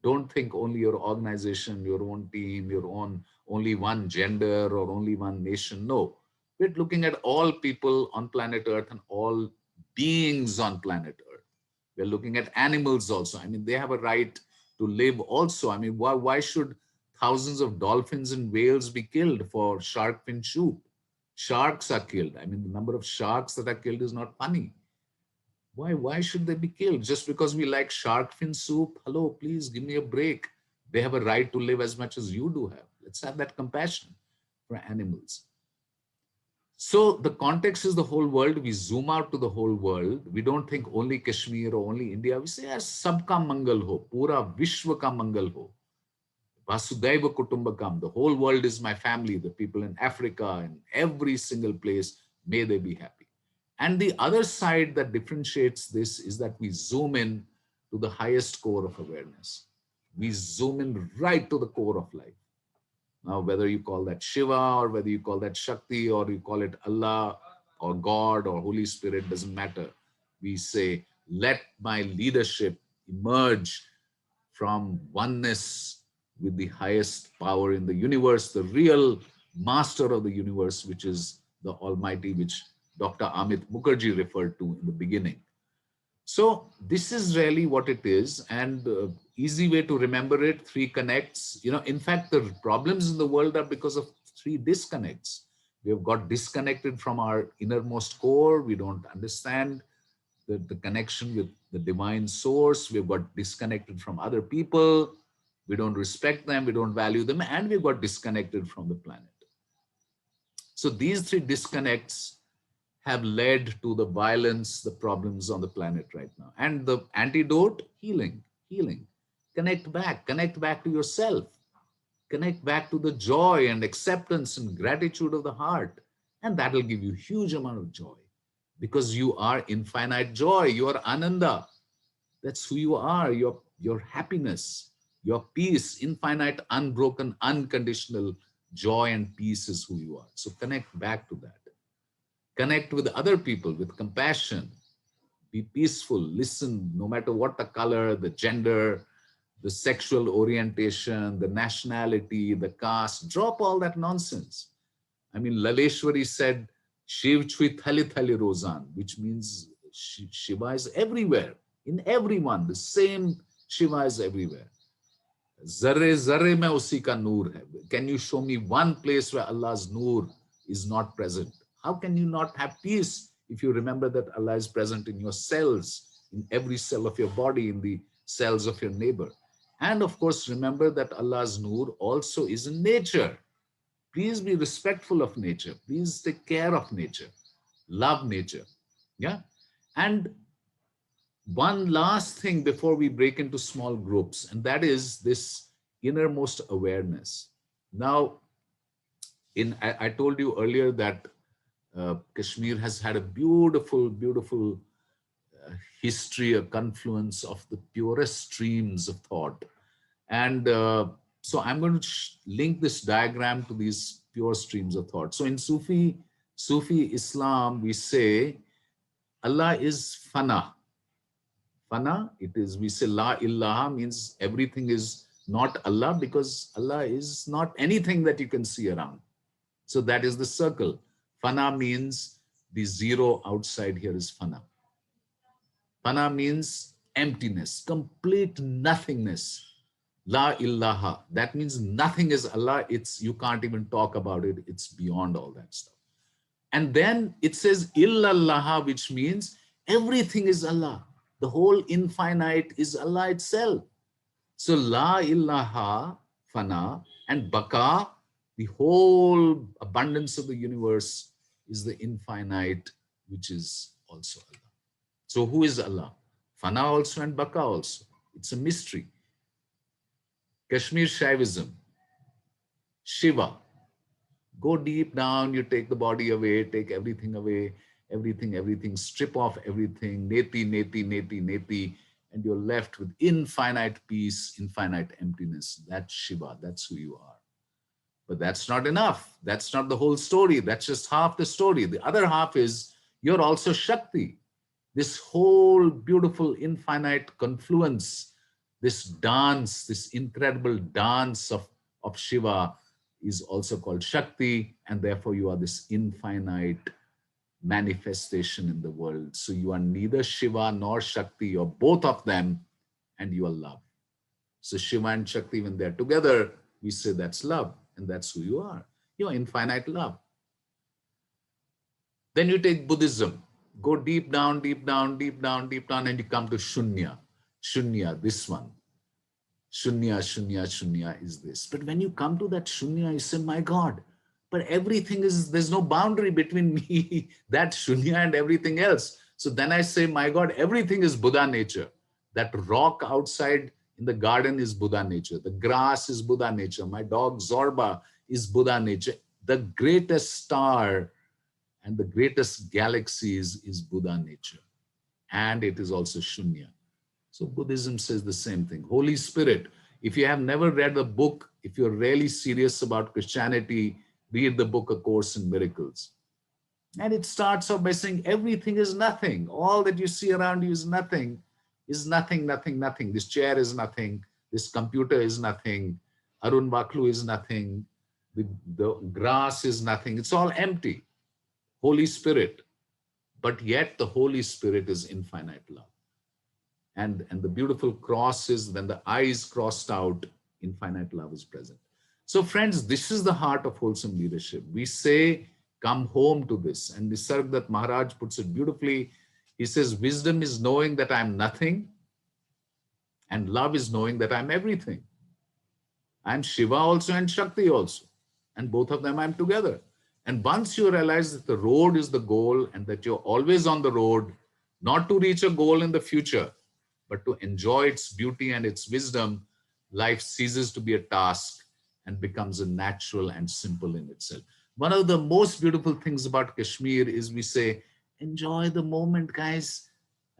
Don't think only your organization, your own team, your own, only one gender or only one nation. No, we're looking at all people on planet Earth and all beings on planet Earth. We're looking at animals also. I mean, they have a right to live also. I mean, why should thousands of dolphins and whales be killed for shark fin soup? Sharks are killed. I mean, the number of sharks that are killed is not funny. Why should they be killed? Just because we like shark fin soup? Hello, please give me a break. They have a right to live as much as you do have. Let's have that compassion for animals. So the context is the whole world. We zoom out to the whole world. We don't think only Kashmir or only India. We say, sabka mangal ho, pura vishwa ka mangal ho. Vasudhaiva Kutumbakam, the whole world is my family, the people in Africa and every single place, may they be happy. And the other side that differentiates this is that we zoom in to the highest core of awareness. We zoom in right to the core of life. Now, whether you call that Shiva or whether you call that Shakti or you call it Allah or God or Holy Spirit, doesn't matter. We say, let my leadership emerge from oneness with the highest power in the universe, the real master of the universe, which is the Almighty, which Dr. Amit Mukherjee referred to in the beginning. So this is really what it is, and easy way to remember it, 3 connects. You know, in fact, the problems in the world are because of 3 disconnects. We have got disconnected from our innermost core. We don't understand the connection with the divine source. We've got disconnected from other people. We don't respect them. We don't value them. And we've got disconnected from the planet. So these 3 disconnects have led to the violence, the problems on the planet right now. And the antidote, healing, healing. Connect back to yourself. Connect back to the joy and acceptance and gratitude of the heart. And that will give you huge amount of joy because you are infinite joy. You are Ananda. That's who you are, your happiness, your peace, infinite, unbroken, unconditional joy and peace is who you are. So connect back to that. Connect with other people with compassion. Be peaceful. Listen, no matter what the color, the gender, the sexual orientation, the nationality, the caste. Drop all that nonsense. I mean, Laleshwari said, Shiv Chui Thali Thali Rozan, which means Shiva is everywhere, in everyone. The same Shiva is everywhere. Zarre zarre mein usi ka noor hai. Can you show me one place where Allah's noor is not present? How can you not have peace if you remember that Allah is present in your cells, in every cell of your body, in the cells of your neighbor? And of course, remember that Allah's noor also is in nature. Please be respectful of nature. Please take care of nature. Love nature. Yeah. And One last thing before we break into small groups, and that is this innermost awareness. Now, I told you earlier that Kashmir has had a beautiful, beautiful history, a confluence of the purest streams of thought. And so I'm going to link this diagram to these pure streams of thought. So in Sufi Islam, we say Allah is fana. Fana, it is, we say la ilaha means everything is not Allah, because Allah is not anything that you can see around. So that is the circle. Fana means the zero outside here is fana. Fana means emptiness, complete nothingness. La ilaha, that means nothing is Allah. It's, you can't even talk about it. It's beyond all that stuff. And then it says illallah, which means everything is Allah. The whole infinite is Allah itself. So la ilaha, fana, and baka, the whole abundance of the universe is the infinite, which is also Allah. So who is Allah? Fana also and baka also. It's a mystery. Kashmir Shaivism, Shiva. Go deep down, you take the body away, take everything away, everything, strip off everything, neti, neti, neti, neti, and you're left with infinite peace, infinite emptiness. That's Shiva, that's who you are. But that's not enough. That's not the whole story. That's just half the story. The other half is you're also Shakti. This whole beautiful infinite confluence, this dance, this incredible dance of Shiva is also called Shakti, and therefore you are this infinite manifestation in the world. So you are neither Shiva nor Shakti, you're both of them, and you are love. So Shiva and Shakti, when they're together, we say that's love, and that's who you are. You're infinite love. Then you take Buddhism. Go deep down, deep down, deep down, deep down, and you come to Shunya. Shunya, this one. Shunya, Shunya, Shunya is this. But when you come to that Shunya, you say, my God, but everything is, there's no boundary between me, that Shunya and everything else. So then I say, my God, everything is Buddha nature. That rock outside in the garden is Buddha nature. The grass is Buddha nature. My dog Zorba is Buddha nature. The greatest star and the greatest galaxies is Buddha nature. And it is also Shunya. So Buddhism says the same thing. Holy Spirit. If you have never read a book, if you're really serious about Christianity, read the book A Course in Miracles. And it starts off by saying everything is nothing. All that you see around you is nothing, nothing, nothing. This chair is nothing. This computer is nothing. Arun Vaklu is nothing. The grass is nothing. It's all empty. Holy Spirit. But yet the Holy Spirit is infinite love. And the beautiful cross is when the eye is crossed out, infinite love is present. So friends, this is the heart of wholesome leadership. We say, come home to this. And Nisargadatta Maharaj puts it beautifully. He says, wisdom is knowing that I'm nothing, and love is knowing that I'm everything. I'm Shiva also and Shakti also. And both of them I'm together. And once you realize that the road is the goal and that you're always on the road, not to reach a goal in the future, but to enjoy its beauty and its wisdom, life ceases to be a task and becomes a natural and simple in itself. One of the most beautiful things about Kashmir is we say, enjoy the moment, guys.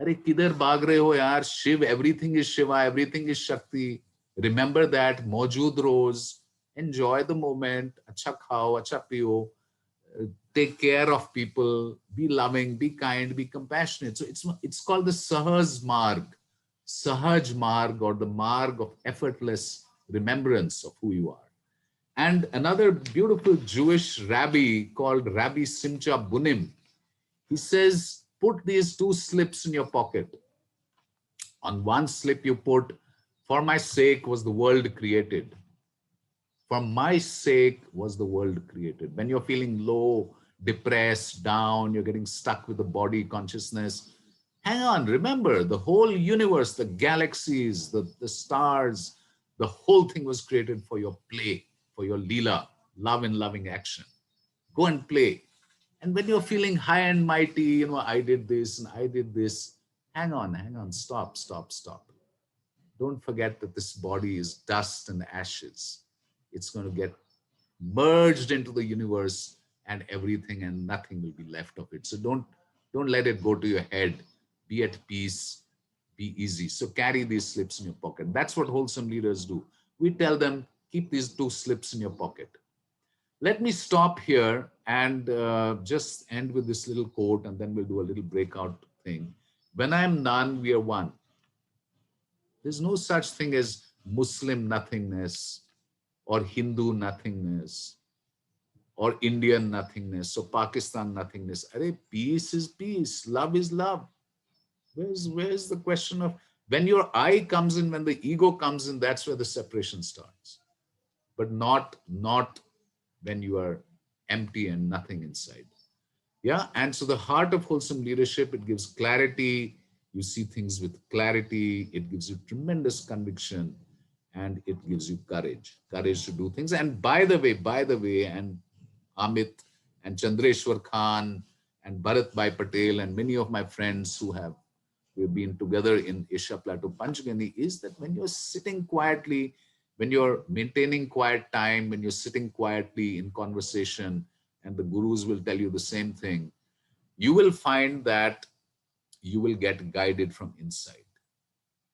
Are kidhar bhag rahe ho yaar? Shiv, everything is Shiva, everything is Shakti. Remember that, Maujood Rose. Enjoy the moment. Acha khao, acha piyo. Take care of people. Be loving, be kind, be compassionate. So it's called the Sahaj Marg. Sahaj Marg, or the Marg of effortless remembrance of who you are. And another beautiful Jewish rabbi called Rabbi Simcha Bunim, he says, put these two slips in your pocket. On one slip you put, for my sake was the world created. For my sake was the world created. When you're feeling low, depressed, down, you're getting stuck with the body consciousness, hang on, remember the whole universe, the galaxies, the stars, the whole thing was created for your play, for your lila, love and loving action. Go and play. And when you're feeling high and mighty, I did this and I did this, hang on, stop. Don't forget that this body is dust and ashes. It's going to get merged into the universe, and everything and nothing will be left of it. So don't let it go to your head. Be at peace, be easy. So carry these slips in your pocket. That's what wholesome leaders do. We tell them, keep these 2 slips in your pocket. Let me stop here and just end with this little quote, and then we'll do a little breakout thing. When I'm none, we are one. There's no such thing as Muslim nothingness or Hindu nothingness or Indian nothingness or Pakistan nothingness. Arey, peace is peace, love is love. Where's the question of when your I comes in, when the ego comes in, that's where the separation starts. But not when you are empty and nothing inside. Yeah, and so the heart of wholesome leadership, it gives clarity. You see things with clarity. It gives you tremendous conviction, and it gives you courage to do things. And by the way, and Amit and Chandreshwar Khan and Bharat Bhai Patel and many of my friends we've been together in Asia Plateau Panchgani, is that when you're sitting quietly, when you're maintaining quiet time, when you're sitting quietly in conversation, and the gurus will tell you the same thing, you will find that you will get guided from inside.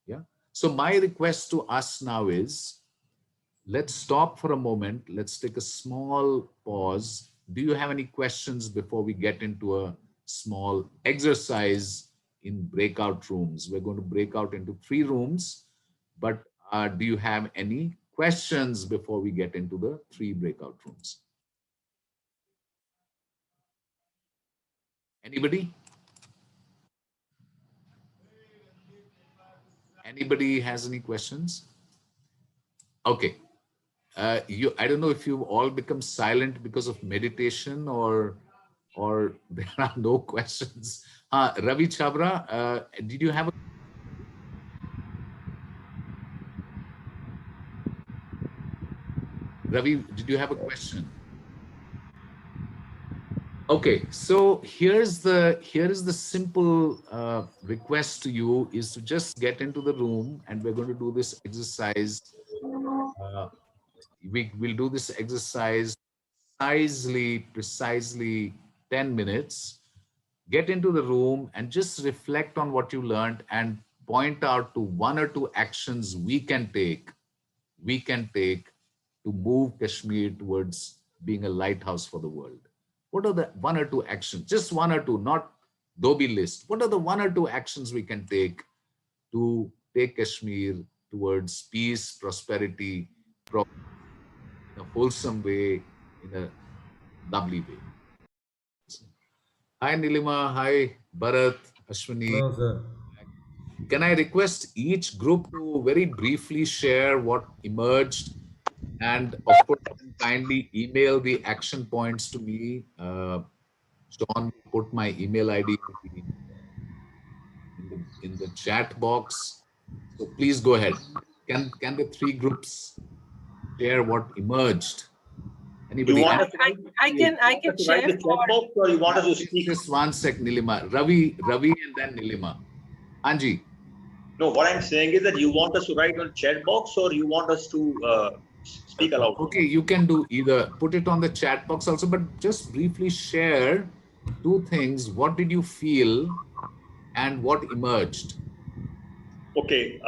Yeah. So my request to us now is, let's stop for a moment. Let's take a small pause. Do you have any questions before we get into a small exercise in breakout rooms? We're going to break out into 3 rooms, but do you have any questions before we get into the 3 breakout rooms? Anybody? Anybody has any questions? Okay. I don't know if you've all become silent because of meditation or there are no questions. Ravi Chabra, did you have a... Ravi, did you have a question? Okay, so here's the simple request to you, is to just get into the room, and we're going to do this exercise. We'll do this exercise precisely 10 minutes. Get into the room and just reflect on what you learned and point out to 1 or 2 actions we can take to move Kashmir towards being a lighthouse for the world. What are the 1 or 2 actions? Just 1 or 2, not Dobby list. What are the 1 or 2 actions we can take to take Kashmir towards peace, prosperity, in a wholesome way, in a lovely way? Hi Nilima, hi Bharat, Ashwini. Hello, sir. Can I request each group to very briefly share what emerged, and of course kindly email the action points to me. Sean put my email ID in the chat box. So please go ahead. Can the 3 groups share what emerged? Anybody? I can share for... or you want us to speak? Just 1 sec, Nilima. Ravi and then Nilima. Anji. No, what I'm saying is that you want us to write on chat box, or you want us to speak aloud? Okay, you can do either. Put it on the chat box also, but just briefly share 2 things. What did you feel and what emerged? Okay,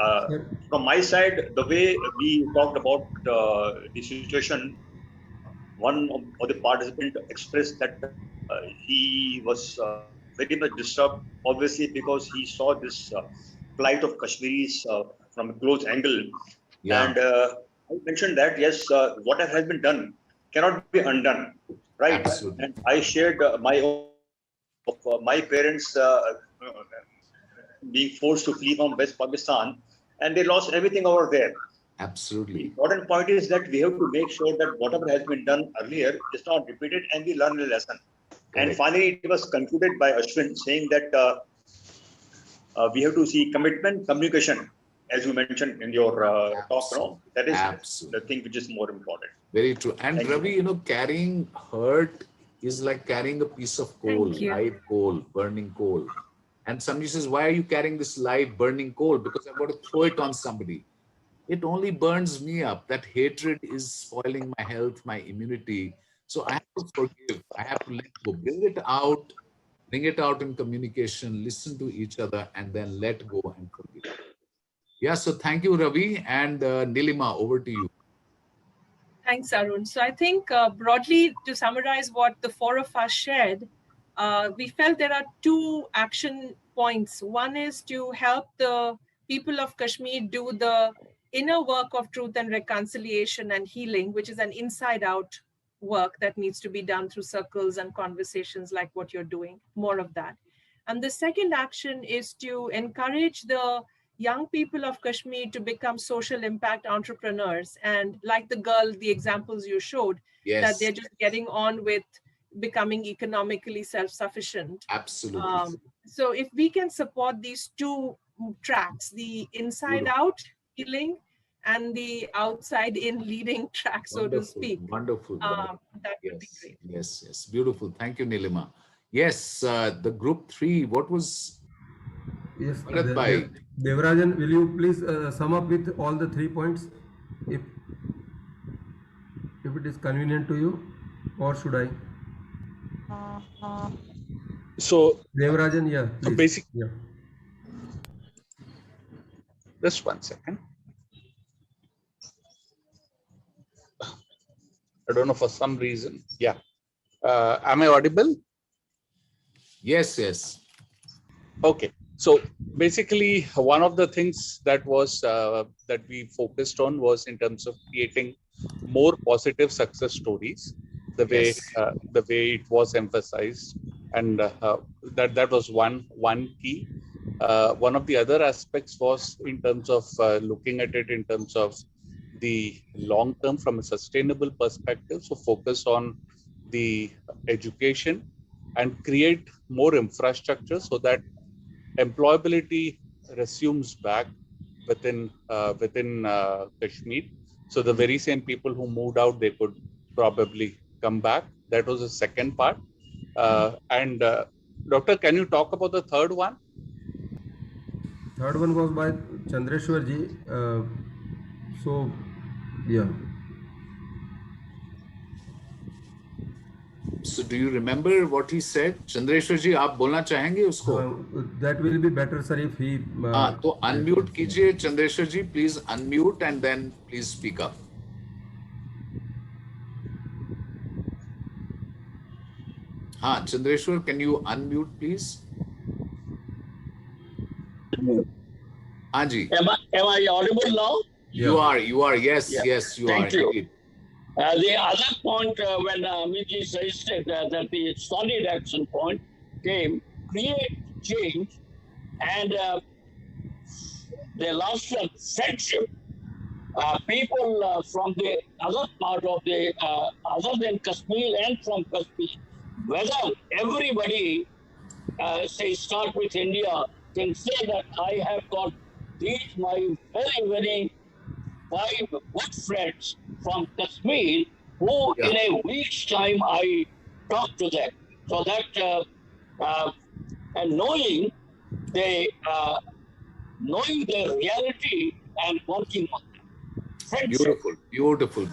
from my side, the way we talked about the situation, one of the participants expressed that he was very much disturbed, obviously, because he saw this plight of Kashmiris from a close angle. Yeah. And I mentioned that, yes, what has been done cannot be undone, right? Absolutely. And I shared my parents being forced to flee from West Pakistan, and they lost everything over there. Absolutely. The important point is that we have to make sure that whatever has been done earlier is not repeated, and we learn a lesson. Correct. And finally, it was concluded by Ashwin saying that we have to see commitment, communication, as you mentioned in your talk. No? That is the thing which is more important. Very true. And Ravi, carrying hurt is like carrying a piece of coal, live coal, burning coal. And somebody says, why are you carrying this live burning coal? Because I've got to throw it on somebody. It only burns me up. That hatred is spoiling my health, my immunity. So I have to forgive. I have to let go. Bring it out in communication, listen to each other, and then let go and forgive. Yeah, so thank you, Ravi. And Nilima, over to you. Thanks, Arun. So I think broadly, to summarize what the four of us shared, we felt there are two action points. One is to help the people of Kashmir do the inner work of truth and reconciliation and healing, which is an inside-out work that needs to be done through circles and conversations like what you're doing, more of that. And the second action is to encourage the young people of Kashmir to become social impact entrepreneurs. And like the girl, the examples you showed, that they're just getting on with becoming economically self-sufficient. Absolutely. So if we can support these two tracks, the inside out healing and the outside in leading track, so to speak. Wonderful. That would be great. Yes. Beautiful. Thank you, Nilima. Yes, the group 3, what was... Yes, Bharat Devarajan, will you please sum up with all the 3 points, if it is convenient to you, or should I? So Devarajan, yeah. Please. Basically, yeah. Just 1 second. I don't know, for some reason. Yeah. Am I audible? Yes. Okay. So basically, one of the things that was that we focused on was in terms of creating more positive success stories, the way it was emphasized, and that was one key. One of the other aspects was in terms of looking at it in terms of the long term from a sustainable perspective. So focus on the education and create more infrastructure so that employability resumes back within Kashmir. So the very same people who moved out, they could probably come back. That was the second part. And Doctor, can you talk about the third one? Third one was by Chandreshwar ji. So, yeah. So do you remember what he said? Chandreshwar ji, आप बोलना चाहेंगे उसको? That will be better, sir, if he... तो unmute कीजिए, Chandreshwar ji, please unmute and then please speak up. Chandreshwar, can you unmute, please? Ji. Am I audible now? You are. Yes, you are. Thank you. The other point when Amiji suggested that the solid action point came, create change, and the last one, friendship. People from the other part of the, other than Kashmir and from Kashmir, whether everybody, say, start with India, can say that I have got these my very, very 5 good friends from Kashmir who in a week's time I talk to them. So that, and knowing their reality and working on them. Beautiful.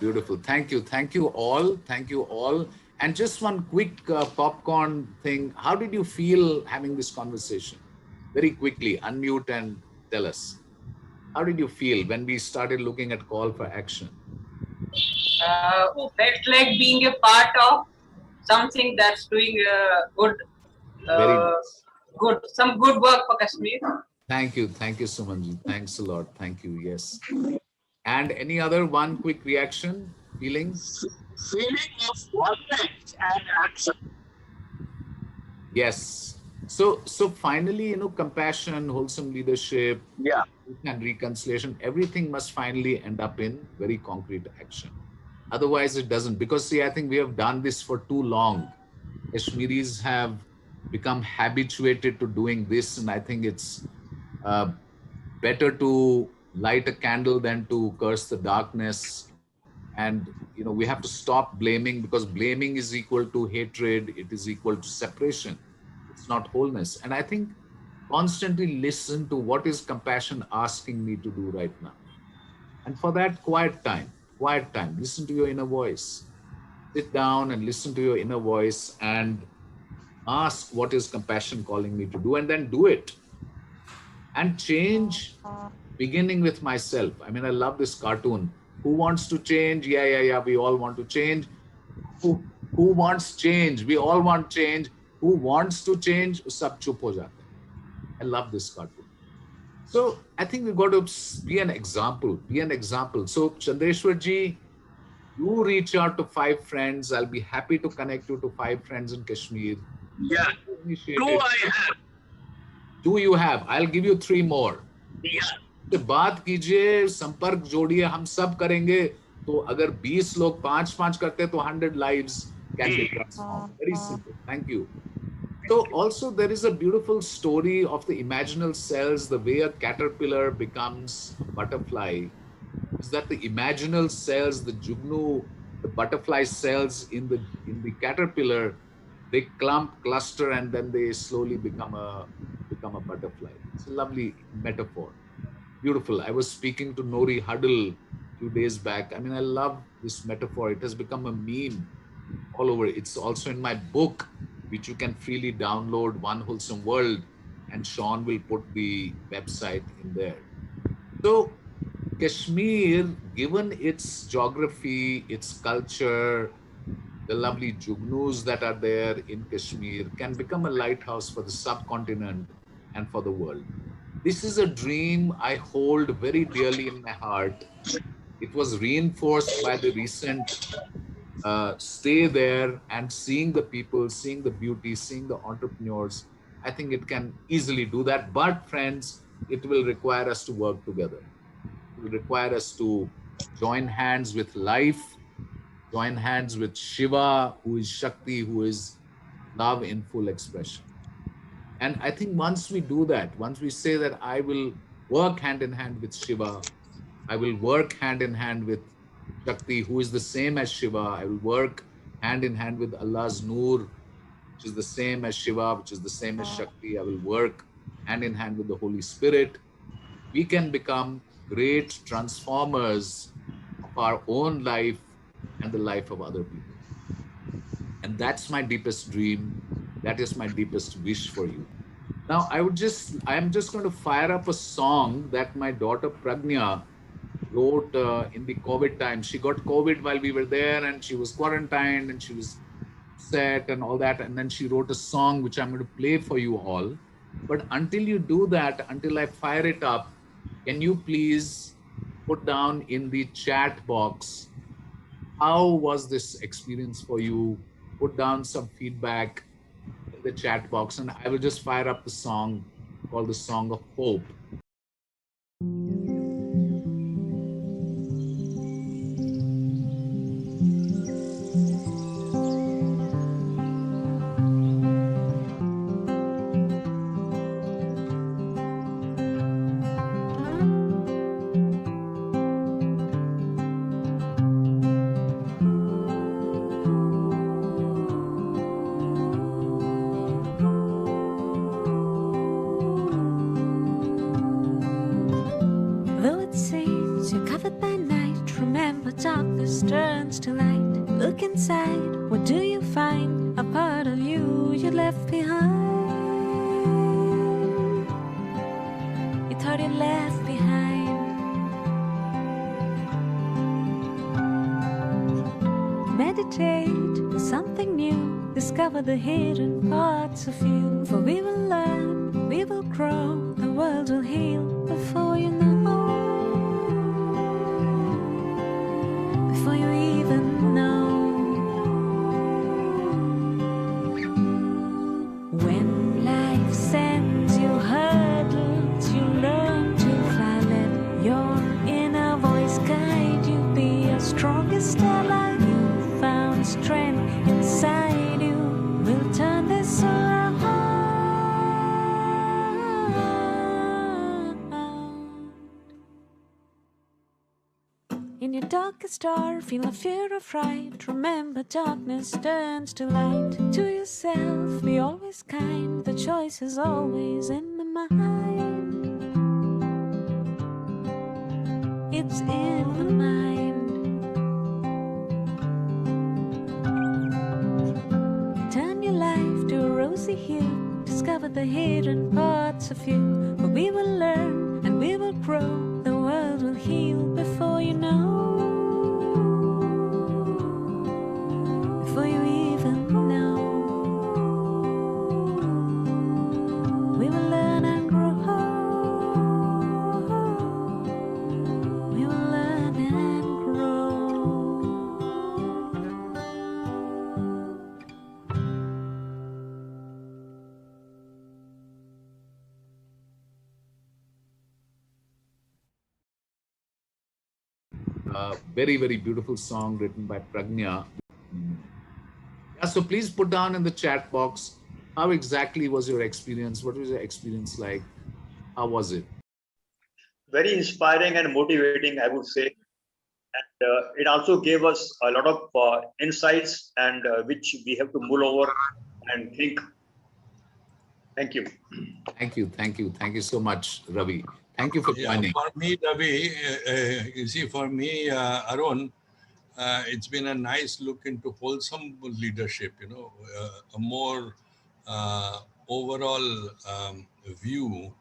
Thank you all. And just one quick popcorn thing. How did you feel having this conversation? Very quickly, unmute and tell us. How did you feel when we started looking at call for action? Felt like being a part of something that's doing good, some good work for Kashmir. Thank you, Sumanji. Thanks a lot. Thank you. Yes. And any other one quick reaction, feelings? Feeling of oneness and action. Yes. So finally, compassion, wholesome leadership, and reconciliation, everything must finally end up in very concrete action. Otherwise, it doesn't. Because see, I think we have done this for too long. Kashmiris have become habituated to doing this, and I think it's better to light a candle than to curse the darkness. And we have to stop blaming, because blaming is equal to hatred. It is equal to separation. It's not wholeness. And I think constantly listen to what is compassion asking me to do right now. And for that, quiet time, listen to your inner voice. Sit down and listen to your inner voice and ask what is compassion calling me to do, and then do it. And change, beginning with myself. I mean, I love this cartoon. Who wants to change? Yeah. We all want to change. Who wants change? We all want change. Who wants to change? Sab chup ho jate hain. I love this cartoon. So I think we've got to be an example. So Chandeshwar ji, you reach out to 5 friends. I'll be happy to connect you to 5 friends in Kashmir. Yeah. 2 I have. 2 you have. I'll give you 3 more. Yeah. तो बात कीजिए, संपर्क जोड़िए, हम सब करेंगे. तो अगर 20 लोग 5 करते तो 100 lives can be transformed. Very simple. Thank you. So also there is a beautiful story of the imaginal cells, the way a caterpillar becomes a butterfly. Is that the imaginal cells, the jugnu, the butterfly cells in the caterpillar, they cluster, and then they slowly become a butterfly. It's a lovely metaphor. Beautiful. I was speaking to Nori Huddle a few days back. I mean, I love this metaphor. It has become a meme all over. It's also in my book, which you can freely download, One Wholesome World, and Sean will put the website in there. So Kashmir, given its geography, its culture, the lovely jugnus that are there in Kashmir, can become a lighthouse for the subcontinent and for the world. This is a dream I hold very dearly in my heart. It was reinforced by the recent stay there and seeing the people, seeing the beauty, seeing the entrepreneurs. I think it can easily do that. But friends, it will require us to work together. It will require us to join hands with life, join hands with Shiva, who is Shakti, who is love in full expression. And I think once we do that, once we say that I will work hand in hand with Shiva, I will work hand in hand with Shakti, who is the same as Shiva, I will work hand in hand with Allah's Noor, which is the same as Shiva, which is the same as Shakti, I will work hand in hand with the Holy Spirit, we can become great transformers of our own life and the life of other people. And that's my deepest dream. That is my deepest wish for you. Now, I am just going to fire up a song that my daughter Pragnya wrote in the COVID time. She got COVID while we were there and she was quarantined and she was upset and all that. And then she wrote a song which I'm going to play for you all. But until you do that, until I fire it up, can you please put down in the chat box, how was this experience for you? Put down some feedback in the chat box and I will just fire up the song called the Song of Hope. The hidden parts of you, for we will learn, we will grow, the world will heal before you know, before you even know. When life sends you hurdles, you learn to fly. Let your inner voice guide you, be your strongest ally. You found strength inside. We'll turn this around. In your darkest hour, feel a fear of fright. Remember, darkness turns to light. To yourself, be always kind. The choice is always in the mind. It's in the mind. Turn your life to a rosy hue. Discover the hidden parts of you. For we will learn and we will grow. The world will heal before you know. Before you even know. We will learn and grow. We will learn and grow. Very, very beautiful song written by Pragnya. Yeah, so please put down in the chat box, how exactly was your experience? What was your experience like? How was it? Very inspiring and motivating, I would say. And it also gave us a lot of insights and which we have to mull over and think. Thank you. Thank you. Thank you. Thank you so much, Ravi. Thank you for joining. For me, Ravi, you see, for me, Arun, it's been a nice look into wholesome leadership, you know, a more overall view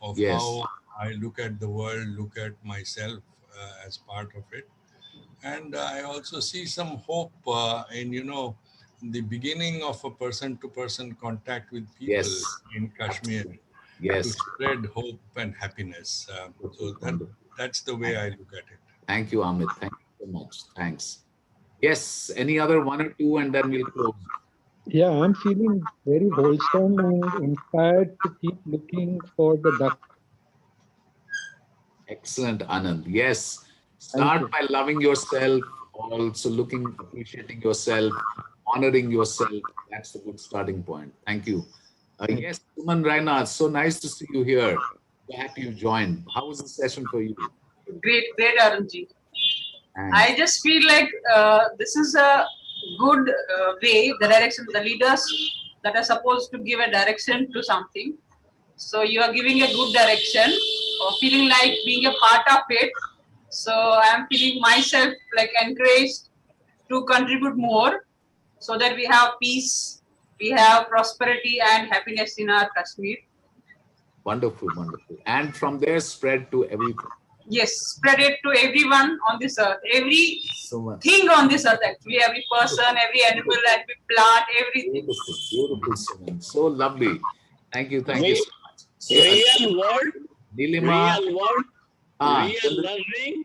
of Yes. how I look at the world, look at myself as part of it. And I also see some hope in, you know, the beginning of a person-to-person contact with people Yes. in Kashmir Yes. to spread hope and happiness. So that's the way I look at it. Thank you, Amit. Thank you so much. Thanks. Yes. Any other one or two, and then we'll close. Yeah, I'm feeling very wholesome and inspired to keep looking for the duck. Excellent, Anand. Yes. Start by loving yourself, also appreciating yourself, honoring yourself. That's a good starting point. Thank you. Yes, Suman Raina, so nice to see you here. So happy you joined. How was the session for you? Great, Arunji. Thanks. I just feel like this is a good way, the direction, the leaders that are supposed to give a direction to something. So you are giving a good direction, or feeling like being a part of it. So I am feeling myself like encouraged to contribute more, so that we have peace, we have prosperity and happiness in our Kashmir. Wonderful, wonderful. And from there, spread to everything. Yes, spread it to everyone on this earth, everything on this earth actually, every person, every animal, every plant, everything. Beautiful, beautiful, Suman. So lovely. Thank you so much. So, Real world, Nilima, real world, real Chandra- learning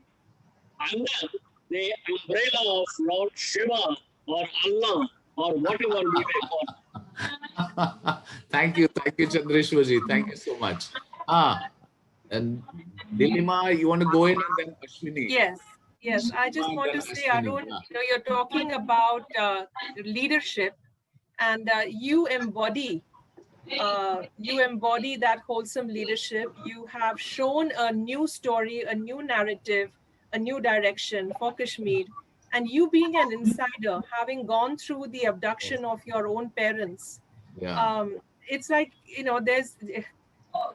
under the umbrella of Lord Shiva or Allah or whatever we may call. Thank you, Chandreshwarji. Thank you so much. And Nilima, you want to go in and then Ashwini? Yes. I just want to say, Arun, you're talking about leadership, and you embody that wholesome leadership. You have shown a new story, a new narrative, a new direction for Kashmir. And you being an insider, having gone through the abduction of your own parents, it's like,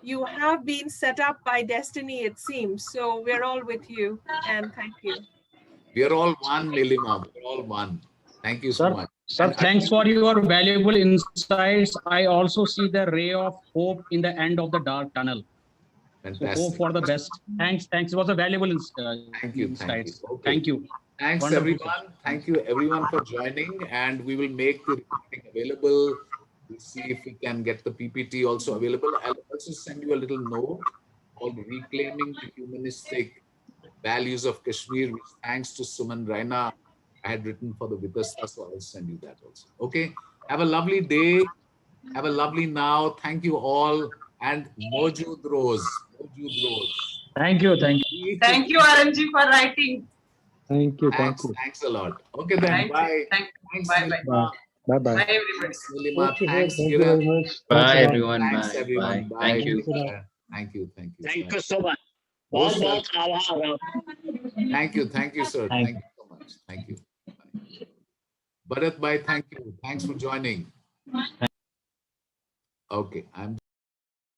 you have been set up by destiny, it seems. So we're all with you, and thank you. We are all one, Nilima. We're all one. Thank you so much. Sir, thanks for your valuable insights. I also see the ray of hope in the end of the dark tunnel. Fantastic. So hope for the best. Thanks. It was a valuable Thank you. insights. Okay. Thank you. Thanks, Wonderful. everyone. Thank you, everyone, for joining. And we will make the recording available. We'll see if we can get the PPT also available. I'll also send you a little note called Reclaiming the Humanistic Values of Kashmir, which thanks to Suman Raina, I had written for the Vidasta, so I'll send you that also. Okay. Have a lovely day. Have a lovely now. Thank you all. And Mojud Rose. Thank you. Thank you, RMG, for writing. Thank you. Thank you. Thanks a lot. Okay then. Bye. Thanks. Bye. Bye. Bye. Bye, everybody. Thanks, Nilima. Okay, Thanks, thank you Kiran. very much. Bye, Thanks a lot. everyone. Thanks, Bye. everyone. Bye. Bye. Thank you. Thank you. Thank Bye. you so much. Most बहुत आभार. Thank you, sir. Thank you so much. Thank you. Bye. Bharat Bhai, thank you. Thanks for joining. Okay, I'm